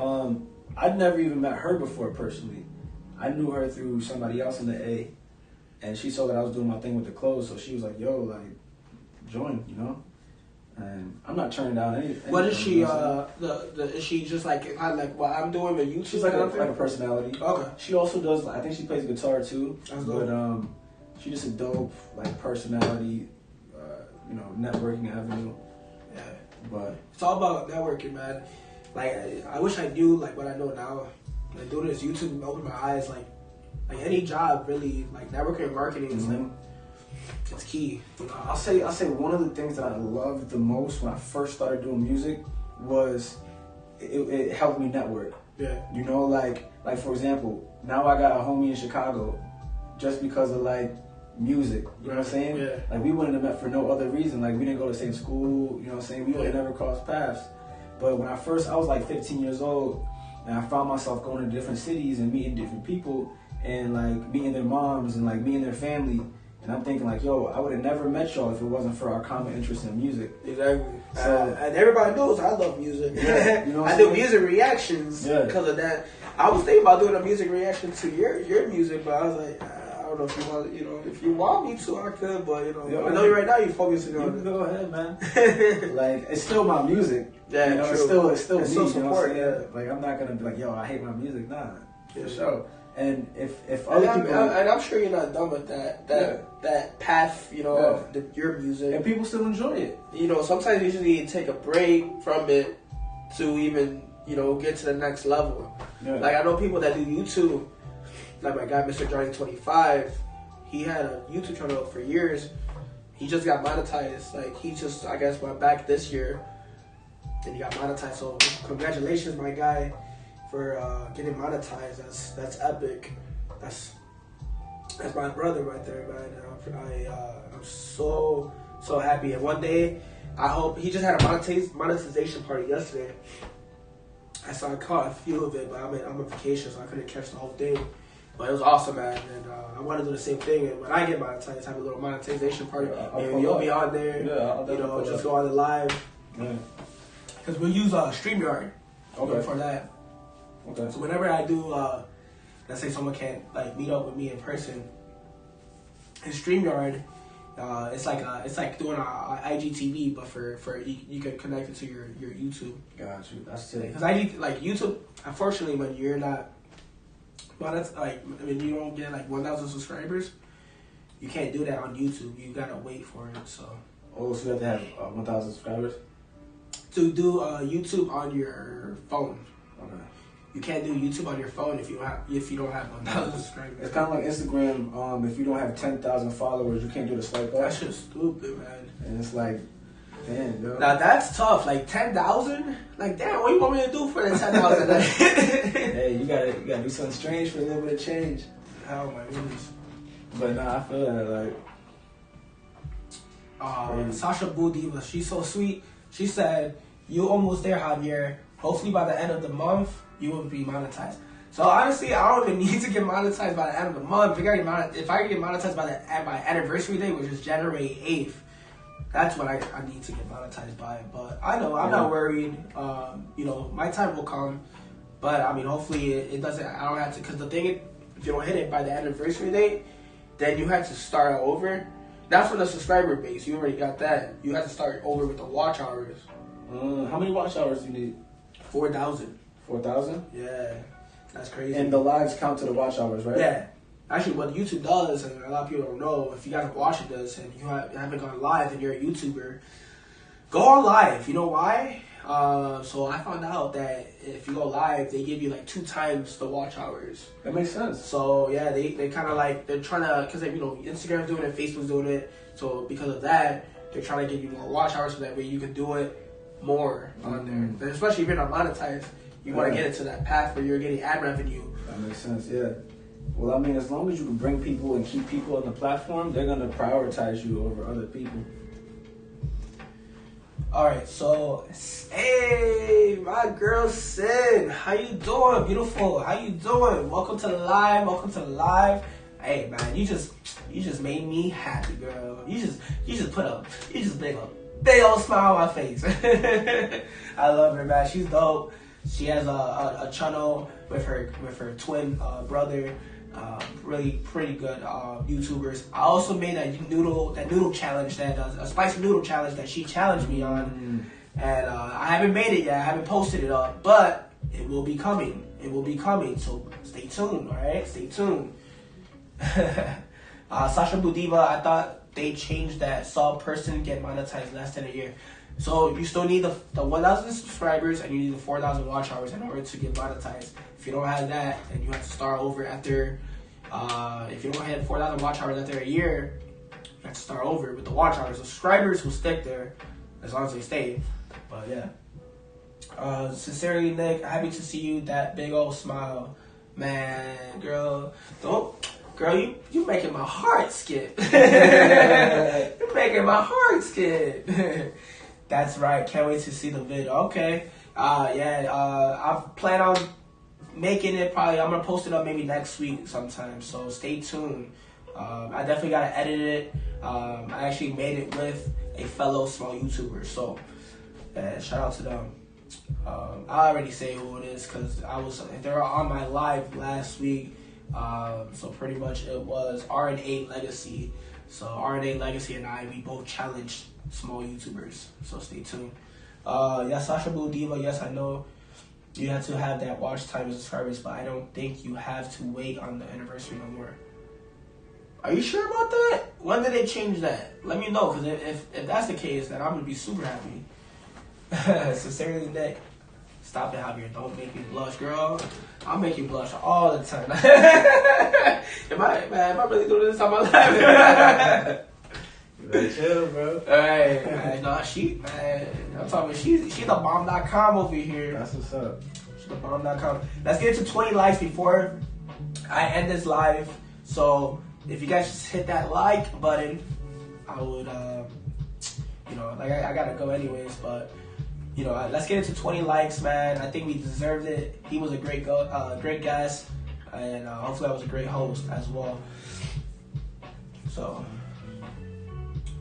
S2: I'd never even met her before personally. I knew her through somebody else in the A, and she saw that I was doing my thing with the clothes, so she was like, "Yo, like, join," you know. And I'm not turning down anything.
S1: What is she? Is she just like what I'm doing with YouTube?
S2: She's like a personality.
S1: Okay.
S2: She also does. I think she plays guitar too.
S1: That's dope.
S2: But she's just a dope like personality. You know, networking avenue.
S1: Yeah.
S2: But
S1: it's all about networking, man. Like I wish I knew like what I know now. Like doing this YouTube opened my eyes. Like any job really, like networking and marketing is like It's key.
S2: I'll say one of the things that I loved the most when I first started doing music was it helped me network.
S1: Yeah.
S2: You know, like for example, now I got a homie in Chicago just because of like music. You know what I'm saying?
S1: Yeah.
S2: Like we wouldn't have met for no other reason. Like we didn't go to the same school. You know what I'm saying? We would have never crossed paths. But when I was like 15 years old, and I found myself going to different cities and meeting different people and like meeting their moms and like meeting their family. And I'm thinking like, yo, I would have never met y'all if it wasn't for our common interest in music.
S1: Exactly.
S2: So,
S1: and everybody knows I love music.
S2: Yeah, you know
S1: I do music reactions because of that. I was thinking about doing a music reaction to your music, but I was like, I don't know if you want, if you want me to, I could, but I know right now you're focusing on it.
S2: Go ahead, man. Like it's still my music.
S1: Yeah,
S2: true. It's still me.
S1: Still support,
S2: Like I'm not gonna be like, yo, I hate my music. Nah, for sure. And if
S1: other
S2: people,
S1: and I'm sure you're not done with that path, of your music,
S2: and people still enjoy it.
S1: Sometimes you just need to take a break from it to even get to the next level. Yeah. Like I know people that do YouTube, like my guy Mr. Johnny 25. He had a YouTube channel for years. He just got monetized. Like he just, I guess, went back this year, and he got monetized. So congratulations, my guy, for getting monetized. That's epic. That's my brother right there, man. I'm so happy. And one day, I hope he just had a monetization party yesterday. I caught a few of it, but I'm on vacation, so I couldn't catch the whole thing. But it was awesome, man. And I want to do the same thing. And when I get monetized, have a little monetization party. Maybe you'll be on there.
S2: Yeah,
S1: just go on the live. Because we'll use StreamYard for that. Okay. So whenever I do, let's say someone can't meet up with me in person, in StreamYard, it's like doing a IGTV, but for you can connect it to your YouTube.
S2: Got you. That's it.
S1: Because YouTube, unfortunately, when you're not, when you don't get 1,000 subscribers, you can't do that on YouTube. You gotta wait for it. So.
S2: Oh, so you have to have 1,000 subscribers
S1: to do YouTube on your phone.
S2: Okay.
S1: You can't do YouTube on your phone if you don't have 1,000 subscribers.
S2: It's kind of like Instagram. If you don't have 10,000 followers, you can't do the swipe up.
S1: That's just stupid, man.
S2: And it's like, damn, yo.
S1: Now that's tough. 10,000. Damn, what you want me to do for the 10,000?
S2: Hey, you gotta do something strange for a little bit of change.
S1: Oh my goodness.
S2: But nah, I feel that
S1: Sasha Budiva, she's so sweet. She said, "You almost there, Javier. Hopefully by the end of the month, you will be monetized." So honestly, I don't even need to get monetized by the end of the month. If I get monetized by my anniversary day, which is January 8th, that's what I need to get monetized by. But I know I'm not worried. My time will come. But hopefully it doesn't. I don't have to. Because the thing is, if you don't hit it by the anniversary date, then you have to start over. That's for the subscriber base. You already got that. You have to start over with the watch hours.
S2: How many watch hours do you need?
S1: 4,000.
S2: 4,000?
S1: Yeah, that's crazy.
S2: And the lives count to the watch hours, right?
S1: Yeah. Actually, what YouTube does, and a lot of people don't know, if you guys watch it does, and you haven't gone live and you're a YouTuber, go on live. You know why? So I found out that if you go live, they give you 2 times the watch hours.
S2: That makes sense.
S1: So yeah, they kind of they're trying to, because Instagram's doing it, Facebook's doing it. So because of that, they're trying to give you more watch hours so that way you can do it more on there. And especially if you're not monetized, you want to get into that path where you're getting ad revenue.
S2: That makes sense. Yeah. Well, as long as you can bring people and keep people on the platform, they're gonna prioritize you over other people.
S1: Alright, so, hey, my girl Sin, how you doing, beautiful? How you doing? Welcome to the live. Hey, man, you just made me happy, girl. You just made a big old smile on my face. I love her, man. She's dope. She has a channel with her twin brother. Really pretty good YouTubers. I also made that noodle challenge, a spicy noodle challenge that she challenged me on, and I haven't made it yet. I haven't posted it up, but it will be coming. So stay tuned. All right, stay tuned. Sasha Budiva, I thought they changed that saw a person get monetized less than a year. So you still need the 1,000 subscribers and you need the 4,000 watch hours in order to get monetized. If you don't have that, then you have to start over after. If you don't have 4,000 watch hours after a year, You have to start over with the watch hours. Subscribers will stick there as long as they stay. But yeah. Sincerely, Nick, happy to see you. That big old smile. Man, girl, you making my heart skip. You're making my heart skip. That's right. Can't wait to see the video. Okay. I plan on making it probably. I'm gonna post it up maybe next week sometime. So stay tuned. I definitely gotta edit it. I actually made it with a fellow small YouTuber. So shout out to them. I already say who it is because they were on my live last week. So pretty much it was R&A Legacy. So R&A Legacy and we both challenged small YouTubers. So stay tuned. Yes, Sasha Blue Diva. Yes, I know you have to have that watch time and subscribers, but I don't think you have to wait on the anniversary no more. Are you sure about that? When did they change that? Let me know, because if that's the case, then I'm gonna be super happy. Sincerely, Nick. Stop it, Javier. Don't make me blush, girl. I'll make you blush all the time. Am I really doing this on my life?
S2: You better chill, bro.
S1: Alright, man. No, I'm talking about she's the bomb.com over here.
S2: That's what's up.
S1: She's the bomb.com. Let's get to 20 likes before I end this live. So if you guys just hit that like button, I would, I gotta go anyways, but let's get into 20 likes, man. I think we deserved it. He was a great guest, and hopefully I was a great host as well. So,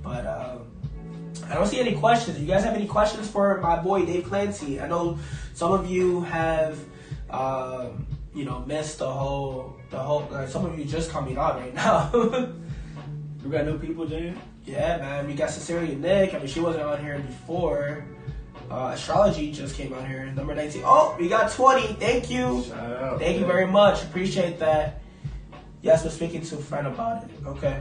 S1: but I don't see any questions. You guys have any questions for my boy Dev Clancy? I know some of you have, missed the whole. Some of you just coming on right now.
S2: You got new people, Jane?
S1: Yeah, man. We got Sincerely Nick. I mean, she wasn't on here before. Astrology just came out here, number 19. Oh, we got 20. Thank you.
S2: Shout out.
S1: Thank you very much. Appreciate that. Yes, we're speaking to a friend about it. Okay.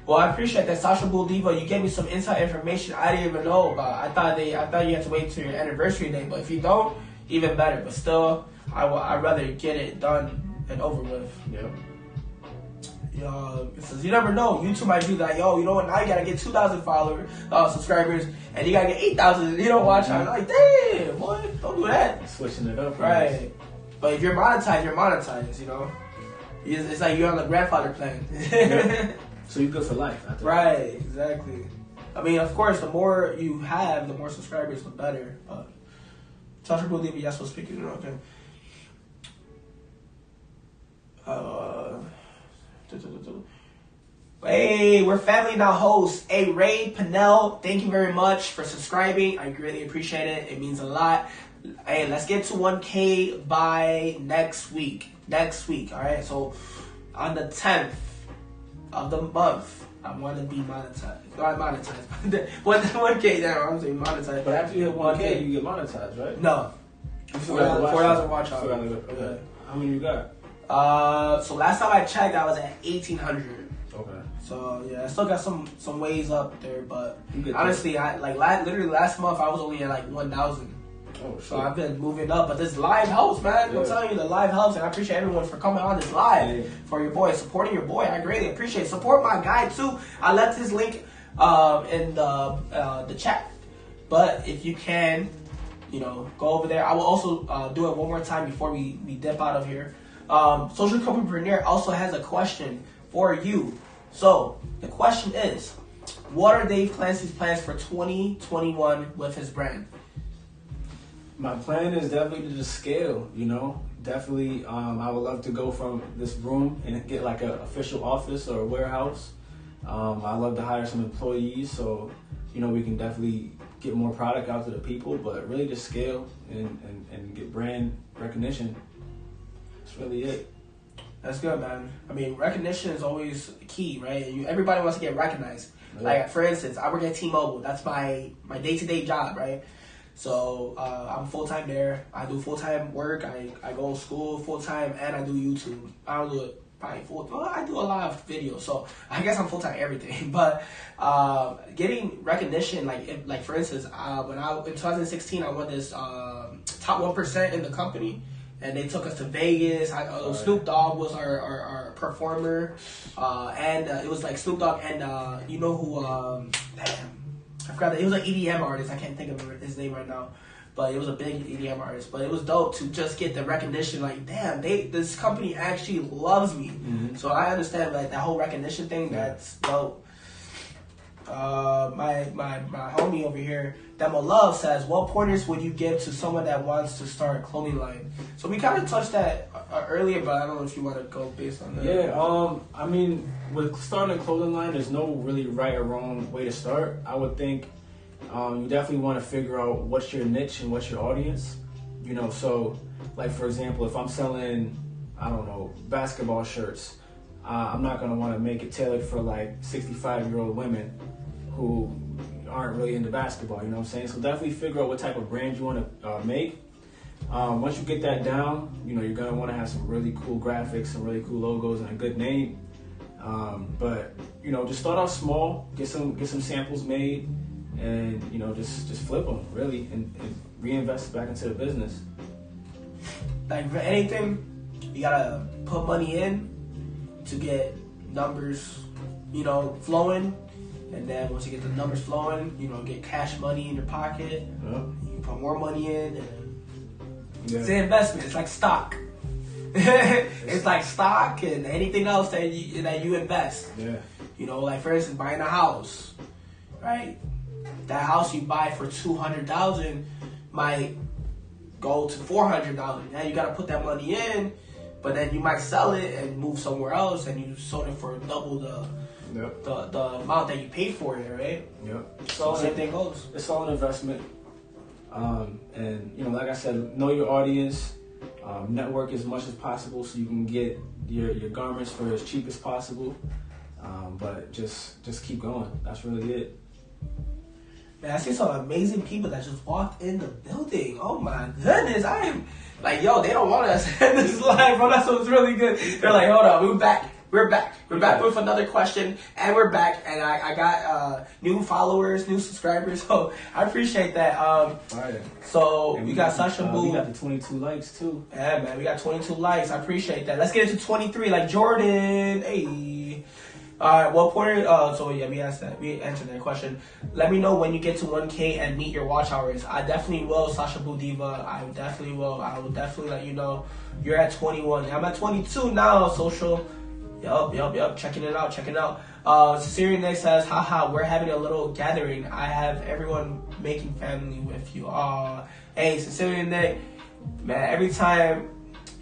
S1: Well, I appreciate that. Sasha Bull Diva, you gave me some inside information I didn't even know about. I thought you had to wait till your anniversary day, but if you don't, even better. But still, I'd rather get it done and over with.
S2: Yeah.
S1: Because you never know. YouTube might be like, yo, you know what? Now you gotta get 2,000 subscribers, and you gotta get 8,000. You don't watch. I'm like, damn, boy, don't do that.
S2: Switching it up,
S1: right? But if you're monetized, you're monetized. It's like you're on the grandfather plan.
S2: Yeah. So you're good for life.
S1: Right? Exactly. I mean, of course, the more you have, the more subscribers, the better. But Tasha Believe yes, was speaking. Okay. Hey, we're family now hosts. Hey, Ray Pinnell, thank you very much for subscribing. I greatly appreciate it. It means a lot. Hey, let's get to 1K by next week. All right. So on the 10th of the month, I want to be monetized. Not monetized. 1K down. I'm saying monetized.
S2: But after you hit 1K, you get monetized, right?
S1: No. 4,000 watch hours.
S2: Okay. How many you got?
S1: So last time I checked, I was at 1,800.
S2: Okay.
S1: So yeah, I still got some ways up there, but honestly, literally last month I was only at 1,000.
S2: Oh shit.
S1: So I've been moving up, but this live helps, man. Yeah. I'm telling you, the live helps, and I appreciate everyone for coming on this live for your boy, supporting your boy. I greatly appreciate it. Support my guy too. I left his link in the chat, but if you can, go over there. I will also do it one more time before we dip out of here. Social Compreneur also has a question for you. So the question is, what are Dev Clancy's plans for 2021 with his brand?
S2: My plan is definitely to just scale, Definitely, I would love to go from this room and get like an official office or a warehouse. I love to hire some employees so, we can definitely get more product out to the people, but really just scale and get brand recognition. That's really it.
S1: That's good, man. I mean, recognition is always key, right? Everybody wants to get recognized. Yeah. Like, for instance, I work at T-Mobile. That's my day-to-day job, right? So I'm full-time there. I do full-time work. I go to school full-time, and I do YouTube. I don't do it probably full-time. I do a lot of videos, so I guess I'm full-time everything. But getting recognition, for instance, in 2016, I won this top 1% in the company. and they took us to Vegas. Snoop Dogg was our performer, and it was like Snoop Dogg and you know who? I forgot that it was an EDM artist. I can't think of his name right now, but it was a big EDM artist. But it was dope to just get the recognition. Like, damn, this company actually loves me. Mm-hmm. So I understand like that whole recognition thing. That's dope. My homie over here, Demo Love, says, what pointers would you give to someone that wants to start a clothing line? So we kind of touched that earlier, but I don't know if you want to go based on that.
S2: Yeah, I mean, with starting a clothing line, there's no really right or wrong way to start. I would think you definitely want to figure out what's your niche and what's your audience. You know, so like for example, if I'm selling, I don't know, basketball shirts, I'm not going to want to make it tailored for like 65-year-old women who aren't really into basketball, you know what I'm saying? So definitely figure out what type of brand you want to make. Once you get that down, you know, you're going to want to have some really cool graphics, some really cool logos, and a good name. But, you know, just start off small, get some samples made, and, you know, just flip them, really, and reinvest back into the business.
S1: Like for anything, you got to put money in to get numbers, you know, flowing. And then once you get the numbers flowing, you know, get cash money in your pocket. Yeah. You put more money in, and it's an investment. It's like stock. It's like stock and anything else that you invest. Yeah. You know, like for instance, buying a house, right? That house you buy for $200,000 might go to $400,000. Now you got to put that money in, but then you might sell it and move somewhere else, and you sold it for double the amount that you paid for it, right?
S2: Yep.
S1: So same thing goes.
S2: It's all an investment. And you know, like I said, know your audience, network as much as possible so you can get your garments for as cheap as possible. But just keep going. That's really it.
S1: Man, I see some amazing people that just walked in the building. Oh my goodness, I am like, yo, they don't want us in this live, bro. That's what's really good. They're like, hold on, we're back. We're back with another question, and we're back, and I got new followers, new subscribers, so I appreciate that. So we got Sasha Boo.
S2: We got the 22 likes too.
S1: Yeah, man, we got 22 likes. I appreciate that. Let's get into 23, like Jordan. Hey. All right, what pointer? So yeah, we answered that question. Let me know when you get to 1K and meet your watch hours. I definitely will, Sasha Boo Diva. I definitely will. I will definitely let you know. You're at 21. I'm at 22 now. Social. Yup. Checking it out. Siri Nick says, haha, we're having a little gathering. I have everyone making family with you. Hey, Sincerely Nick, man, every time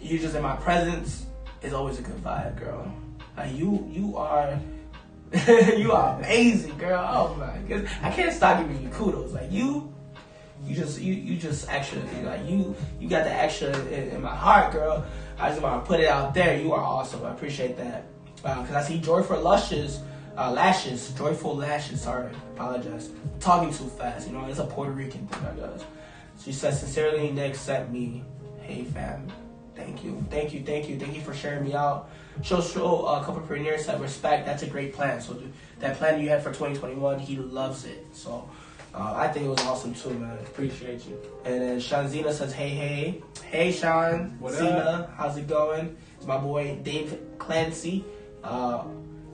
S1: you just in my presence, it's always a good vibe, girl. Like you are you are amazing, girl. Oh my goodness. I can't stop giving you kudos. Like you just extra, like you got the extra in my heart, girl. I just want to put it out there. You are awesome. I appreciate that. Because I see Joyful Lashes. Joyful Lashes. Sorry, apologize. Talking too fast. You know, it's a Puerto Rican thing, I guess. She says, sincerely, Nick sent me. Hey, fam. Thank you for sharing me out. Social Couplepreneur said, respect. That's a great plan. So that plan you had for 2021, he loves it. So I think it was awesome too, man. Appreciate you. And then Shanzina says, hey. Hey, Sean.
S2: What
S1: Zena,
S2: up?
S1: how's it going? It's my boy, Dev Clancy.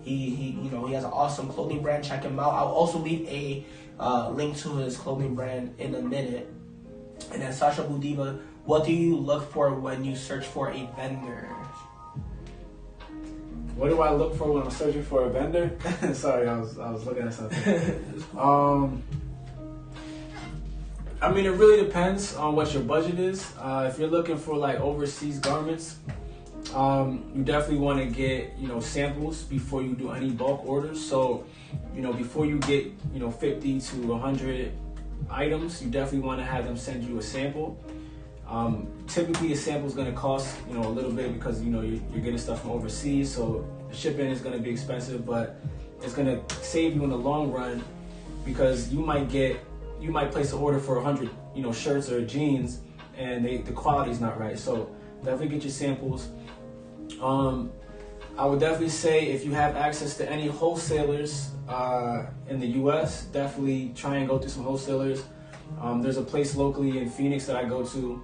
S1: He has an awesome clothing brand. Check him out. I'll also leave a link to his clothing brand in a minute. And then Sasha Budiva, what do you look for when you search for a vendor?
S2: What do I look for when I'm searching for a vendor? Sorry, I was looking at something. I mean, it really depends on what your budget is. If you're looking for like overseas garments, you definitely want to get, samples before you do any bulk orders. So, before you get, 50 to 100 items, you definitely want to have them send you a sample. Typically a sample is going to cost, a little bit because, you're getting stuff from overseas. So the shipping is going to be expensive, but it's going to save you in the long run because you might place an order for 100, shirts or jeans and the quality's not right. So definitely get your samples. I would definitely say if you have access to any wholesalers in the US, definitely try and go through some wholesalers. There's a place locally in Phoenix that I go to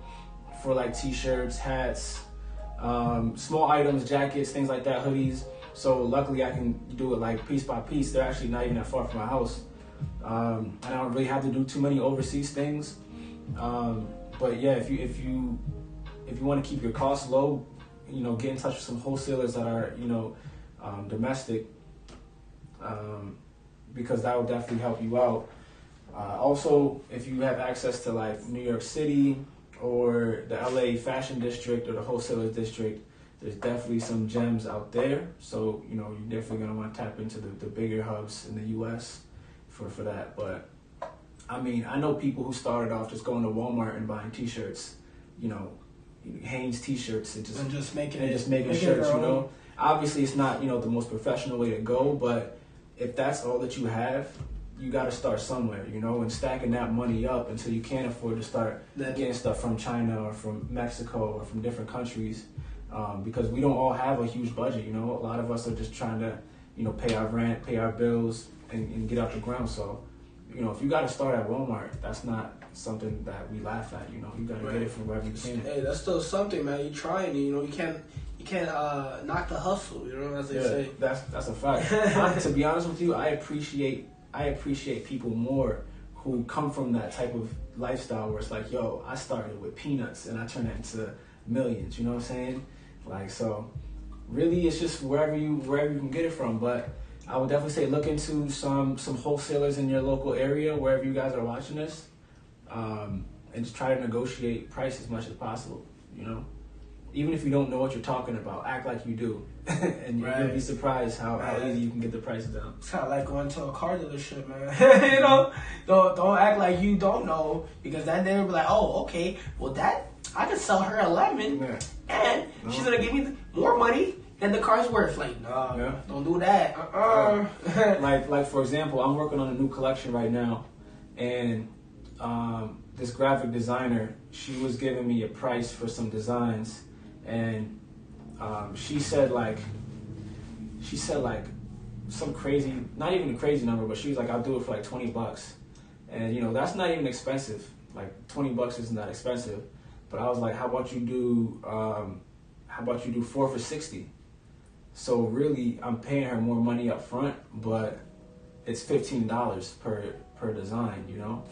S2: for like t-shirts, hats, small items, jackets, things like that, hoodies. So luckily I can do it like piece by piece. They're actually not even that far from my house. I don't really have to do too many overseas things. But yeah, if you want to keep your costs low, you know, get in touch with some wholesalers that are, you know, domestic, because that will definitely help you out. Also, if you have access to like New York City or the LA fashion district or the wholesalers district, there's definitely some gems out there. So, you know, you're definitely going to want to tap into the bigger hubs in the US for that. But I mean, I know people who started off just going to Walmart and buying t-shirts, you know, Hanes t-shirts and just making shirts, you know. Obviously it's not, you know, the most professional way to go, but if that's all that you have, you got to start somewhere, you know, and stacking that money up until you can't afford to start getting stuff from China or from Mexico or from different countries, because we don't all have a huge budget, you know. A lot of us are just trying to, you know, pay our rent, pay our bills, and get off the ground. So, you know, if you got to start at Walmart, that's not something that we laugh at, you know. You got to get it from wherever you can.
S1: Hey, that's still something, man. You trying, you know. You can't knock the hustle, you know, as they say.
S2: That's a fact. To be honest with you, I appreciate people more who come from that type of lifestyle where it's like, yo, I started with peanuts and I turned that into millions, you know what I'm saying? Like, so really it's just wherever you can get it from. But I would definitely say look into some wholesalers in your local area, wherever you guys are watching this, and just try to negotiate price as much as possible, you know? Even if you don't know what you're talking about, act like you do. And you'll be surprised how easy you can get the price down.
S1: It's kind of like going to a car dealership, man. You know, don't act like you don't know, because then they'll be like, oh, okay, well I could sell her a lemon, and she's gonna give me more money than the car's worth. Like, no, don't do that.
S2: Like for example, I'm working on a new collection right now, and this graphic designer, she was giving me a price for some designs, and she said like some crazy, not even a crazy number, but she was like, I'll do it for like $20. And you know, that's not even expensive. Like $20 isn't that expensive. But I was like, how about you do 4 for $60? So really I'm paying her more money up front, but it's $15 per design, you know?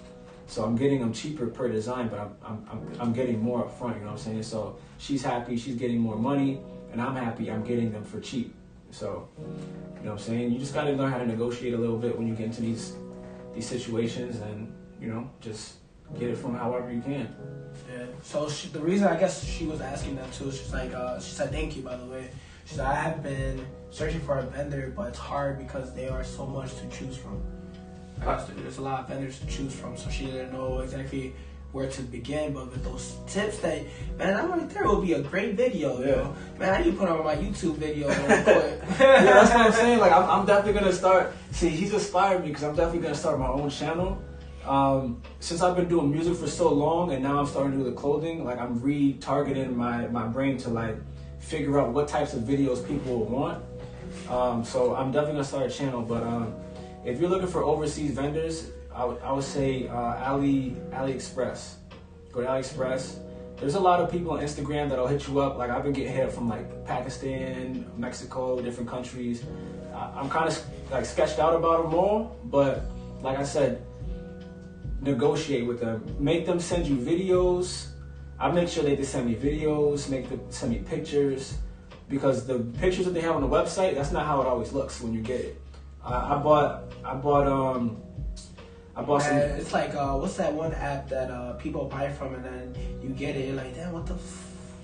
S2: So I'm getting them cheaper per design, but I'm getting more up front, you know what I'm saying? So she's happy, she's getting more money, and I'm happy, I'm getting them for cheap. So, you know what I'm saying? You just gotta learn how to negotiate a little bit when you get into these situations, and, you know, just get it from however you can.
S1: Yeah. So the reason I guess she was asking that too, she's like, she said thank you, by the way. She said, I have been searching for a vendor, but it's hard because there are so much to choose from. There's a lot of vendors to choose from, so she didn't know exactly where to begin. But with those tips, that man, I'm right there, would be a great video. You know? Man, I need to put on my YouTube video real quick.
S2: Yeah, that's what I'm saying. Like, I'm definitely gonna start. See, he's inspired me because I'm definitely gonna start my own channel. Since I've been doing music for so long, and now I'm starting to do the clothing, like I'm retargeting my brain to like figure out what types of videos people will want. So I'm definitely gonna start a channel. But if you're looking for overseas vendors, I would say AliExpress. Go to AliExpress. There's a lot of people on Instagram that'll hit you up. Like I've been getting hit up from like Pakistan, Mexico, different countries. I'm kind of like sketched out about them all, but like I said, negotiate with them. Make them send you videos. I make sure they send me videos, make them send me pictures, because the pictures that they have on the website, that's not how it always looks when you get it. I bought some.
S1: It's like what's that one app that people buy from, and then you get it, you're like, damn, what the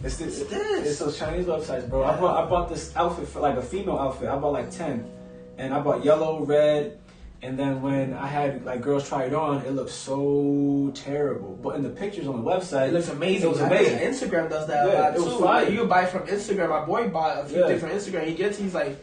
S2: It's this. It's those Chinese websites, bro. I bought this outfit for like a female outfit. I bought like 10, and I bought yellow, red, and then when I had like girls try it on, it looked so terrible. But in the pictures on the website,
S1: it looks amazing.
S2: It was amazing.
S1: Instagram does that a lot too.
S2: It was fire.
S1: You can buy from Instagram. My boy bought a few different Instagram. He's like,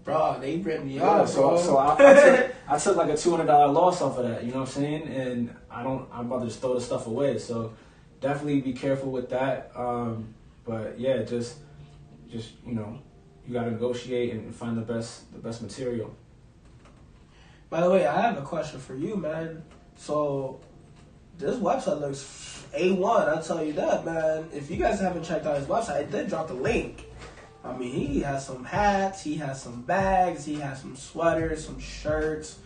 S1: bro, they ripped me off.
S2: So I took like a $200 loss off of that. You know what I'm saying? And I'm about to just throw the stuff away. So definitely be careful with that. But yeah, just you know, you gotta negotiate and find the best material.
S1: By the way, I have a question for you, man. So this website looks A1. I'll tell you that, man. If you guys haven't checked out his website, I did drop the link. I mean, he has some hats, he has some bags, he has some sweaters, some shirts.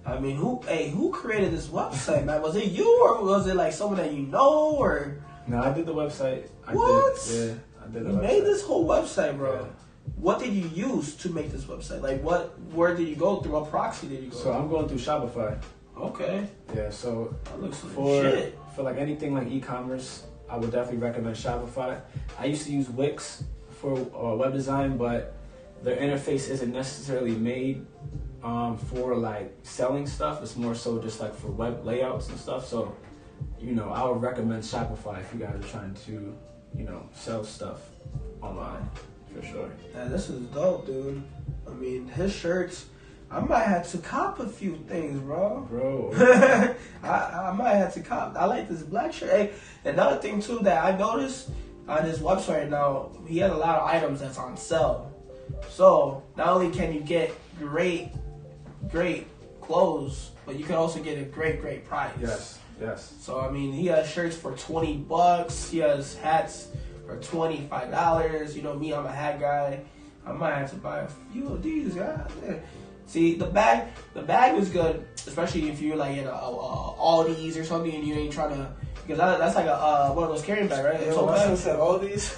S1: I mean, who created this website, man? Was it you, or was it like someone that you know, or?
S2: No, I did the website.
S1: What?
S2: Yeah, I did the
S1: You
S2: website.
S1: made this whole website, bro.
S2: Yeah.
S1: What did you use to make this website? Like, where did you go through? What proxy did you go
S2: So
S1: through?
S2: I'm going through Shopify.
S1: Okay.
S2: Yeah, so
S1: That looks
S2: for
S1: legit.
S2: like anything like e-commerce, I would definitely recommend Shopify. I used to use Wix for web design, but their interface isn't necessarily made for like selling stuff. It's more so just like for web layouts and stuff. So, I would recommend Shopify if you guys are trying to, sell stuff online, for sure.
S1: Yeah, this is dope, dude. I mean, his shirts, I might have to cop a few things, bro. I might have to cop. I like this black shirt. Hey, another thing, too, that I noticed on his website now, he has a lot of items that's on sale. So, not only can you get great clothes, but you can also get a great price.
S2: Yes.
S1: So, I mean, he has shirts for $20. He has hats for $25. You know me, I'm a hat guy. I might have to buy a few of these. God damn. See, the bag was good, especially if you're like in a Aldi's or something and you ain't trying to, because that's like one of those carrying bags, right?
S2: Yo, my son said Aldi's.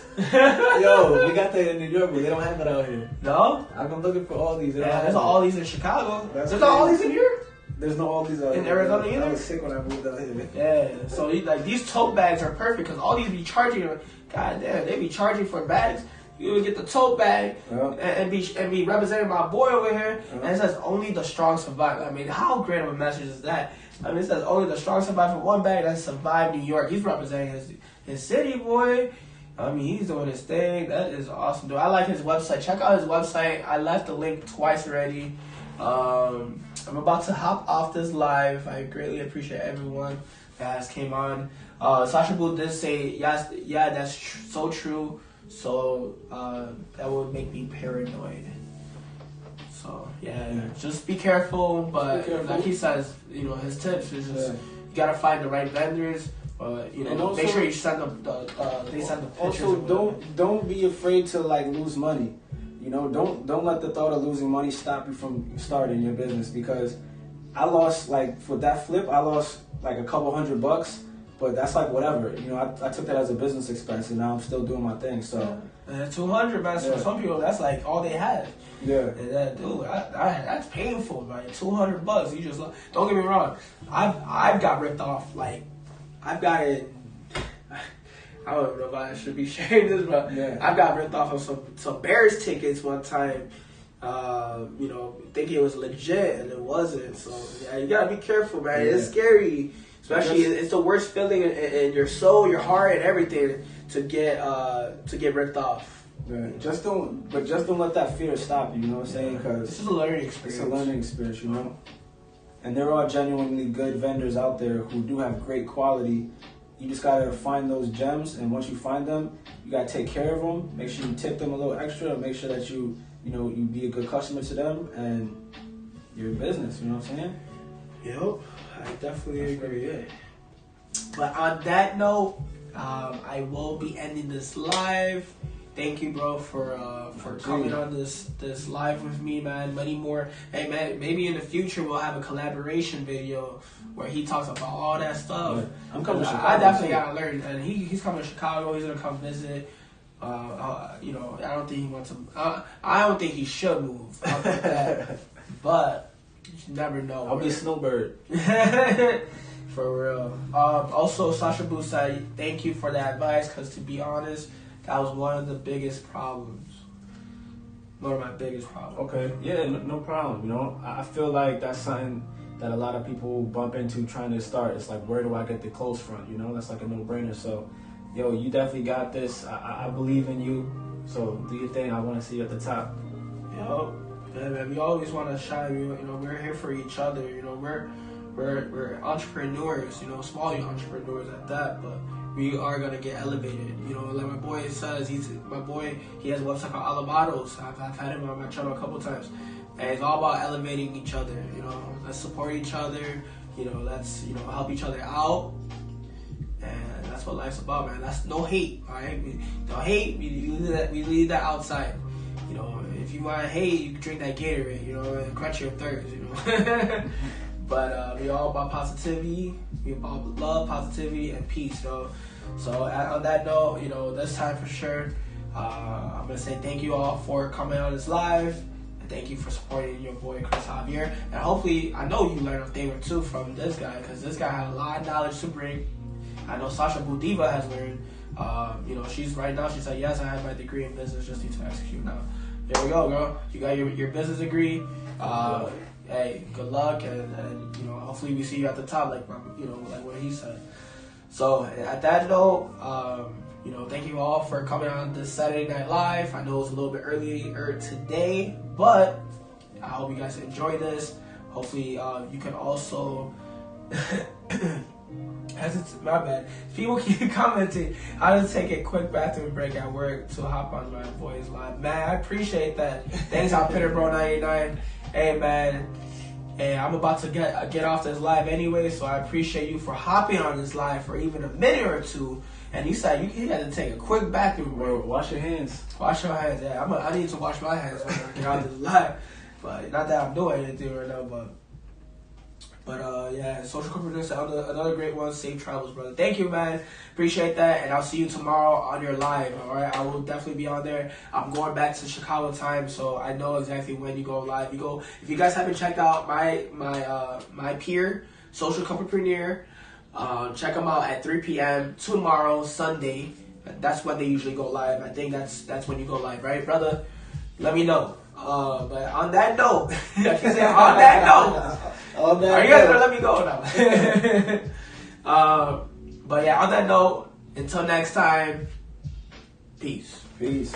S2: Yo, we got that in New York, but they don't have it out here.
S1: No?
S2: I've been looking for Aldi's.
S1: Yeah, there's an Aldi's in Chicago.
S2: That's
S1: There's no Aldi's in here?
S2: There's no Aldi's out here.
S1: In Arizona either?
S2: I was sick when I moved out here.
S1: Yeah, so these tote bags are perfect because Aldi's be charging, god damn, they be charging for bags. You would get the tote bag and be representing my boy over here, and it says only the strong survive. I mean, how great of a message is that? I mean, it says only the strong survive from one bag that survived New York. He's representing his city, boy. I mean, he's doing his thing. That is awesome, dude. I like his website. Check out his website. I left the link twice already. I'm about to hop off this live. I greatly appreciate everyone that has came on. Sasha Boo did say, yes, yeah, that's so true. So that would make me paranoid. So yeah, just be careful. But like he says, his tips is just you gotta find the right vendors. And also, make sure you send them they send the pictures.
S2: Also, don't be afraid to like lose money. Don't let the thought of losing money stop you from starting your business, because I lost, like, for that flip, I lost like a couple $100. But that's like whatever, I took that as a business expense, and now I'm still doing my thing. So
S1: and $200, man. For some people, that's like all they have.
S2: Yeah.
S1: And that, dude, that's painful, man. $200. You just don't get me wrong. I've got ripped off. Like, I've gotten. I don't know if I should be sharing this, but I've got ripped off of some Bears tickets one time. Thinking it was legit and it wasn't. So yeah, you gotta be careful, man. It's scary. Especially, it's the worst feeling in your soul, your heart, and everything to get ripped off.
S2: Yeah. Just don't let that fear stop you. You know what I'm saying? Because
S1: this is a learning experience.
S2: It's a learning experience, And there are genuinely good vendors out there who do have great quality. You just gotta find those gems, and once you find them, you gotta take care of them. Make sure you tip them a little extra, and make sure that you be a good customer to them, and your business. You know what I'm saying?
S1: Yep. I definitely agree. Yeah. But on that note, I will be ending this live. Thank you, bro, for coming on this live with me, man. Many more. Hey, man, maybe in the future we'll have a collaboration video where he talks about all that stuff.
S2: Yeah. I'm coming to Chicago.
S1: I definitely gotta learn, and he's coming to Chicago. He's gonna come visit. I don't think he wants to. I don't think he should move. I'll put that. But you never know.
S2: I'll be a snowbird.
S1: For real. Also, Sasha Boo said, thank you for that advice, because to be honest, that was one of the biggest problems. One of my biggest problems.
S2: Okay. Yeah, no problem. I feel like that's something that a lot of people bump into trying to start. It's like, where do I get the clothes from? That's like a no-brainer. So, you definitely got this. I believe in you. So do your thing. I want to see you at the top.
S1: Yeah, man, we always want to shine. We're here for each other. We're entrepreneurs. Small entrepreneurs at that, but we are gonna get elevated. Like my boy says, he has a website called Alabados. I've had him on my channel a couple times, and it's all about elevating each other. Let's support each other. let's help each other out. And that's what life's about, man. That's no hate, all right? No hate. We leave that outside. If you want to hate, you can drink that Gatorade, and quench your thirst, But we all about positivity. We about love, positivity, and peace, though. So on that note, this time for sure, I'm gonna say thank you all for coming on this live. And thank you for supporting your boy Chris Javier. And hopefully, I know you learned a thing or two from this guy, because this guy had a lot of knowledge to bring. I know Sasha Budiva has learned. She's like, yes, I have my degree in business, just need to execute now. There we go, girl. You got your business degree. Hey, good luck, and hopefully we see you at the top, like what he said. So at that note, thank you all for coming on this Saturday Night Live. I know it's a little bit earlier today, but I hope you guys enjoy this. Hopefully you can also. My bad. People keep commenting. I'll just take a quick bathroom break at work to hop on my boys live. Man, I appreciate that. Thanks, Hot Pitter Bro 99. Hey, man. Hey, I'm about to get off this live anyway, so I appreciate you for hopping on this live for even a minute or two. And you said you had to take a quick bathroom break.
S2: Bro, wash your hands.
S1: Wash your hands. Yeah, I need to wash my hands when I get out this live. But not that I'm doing anything right now, but yeah, Social Comfortness, another great one. Safe travels, brother. Thank you, man. Appreciate that, and I'll see you tomorrow on your live. All right, I will definitely be on there. I'm going back to Chicago time, so I know exactly when you go live. If you guys haven't checked out my peer, Social Comfortpreneur, check them out at 3 p.m. tomorrow, Sunday. That's when they usually go live. I think that's when you go live, right, brother? Let me know. But on that note, I can say on that note. Are you guys gonna let me go now? But yeah, on that note, until next time, peace.
S2: Peace.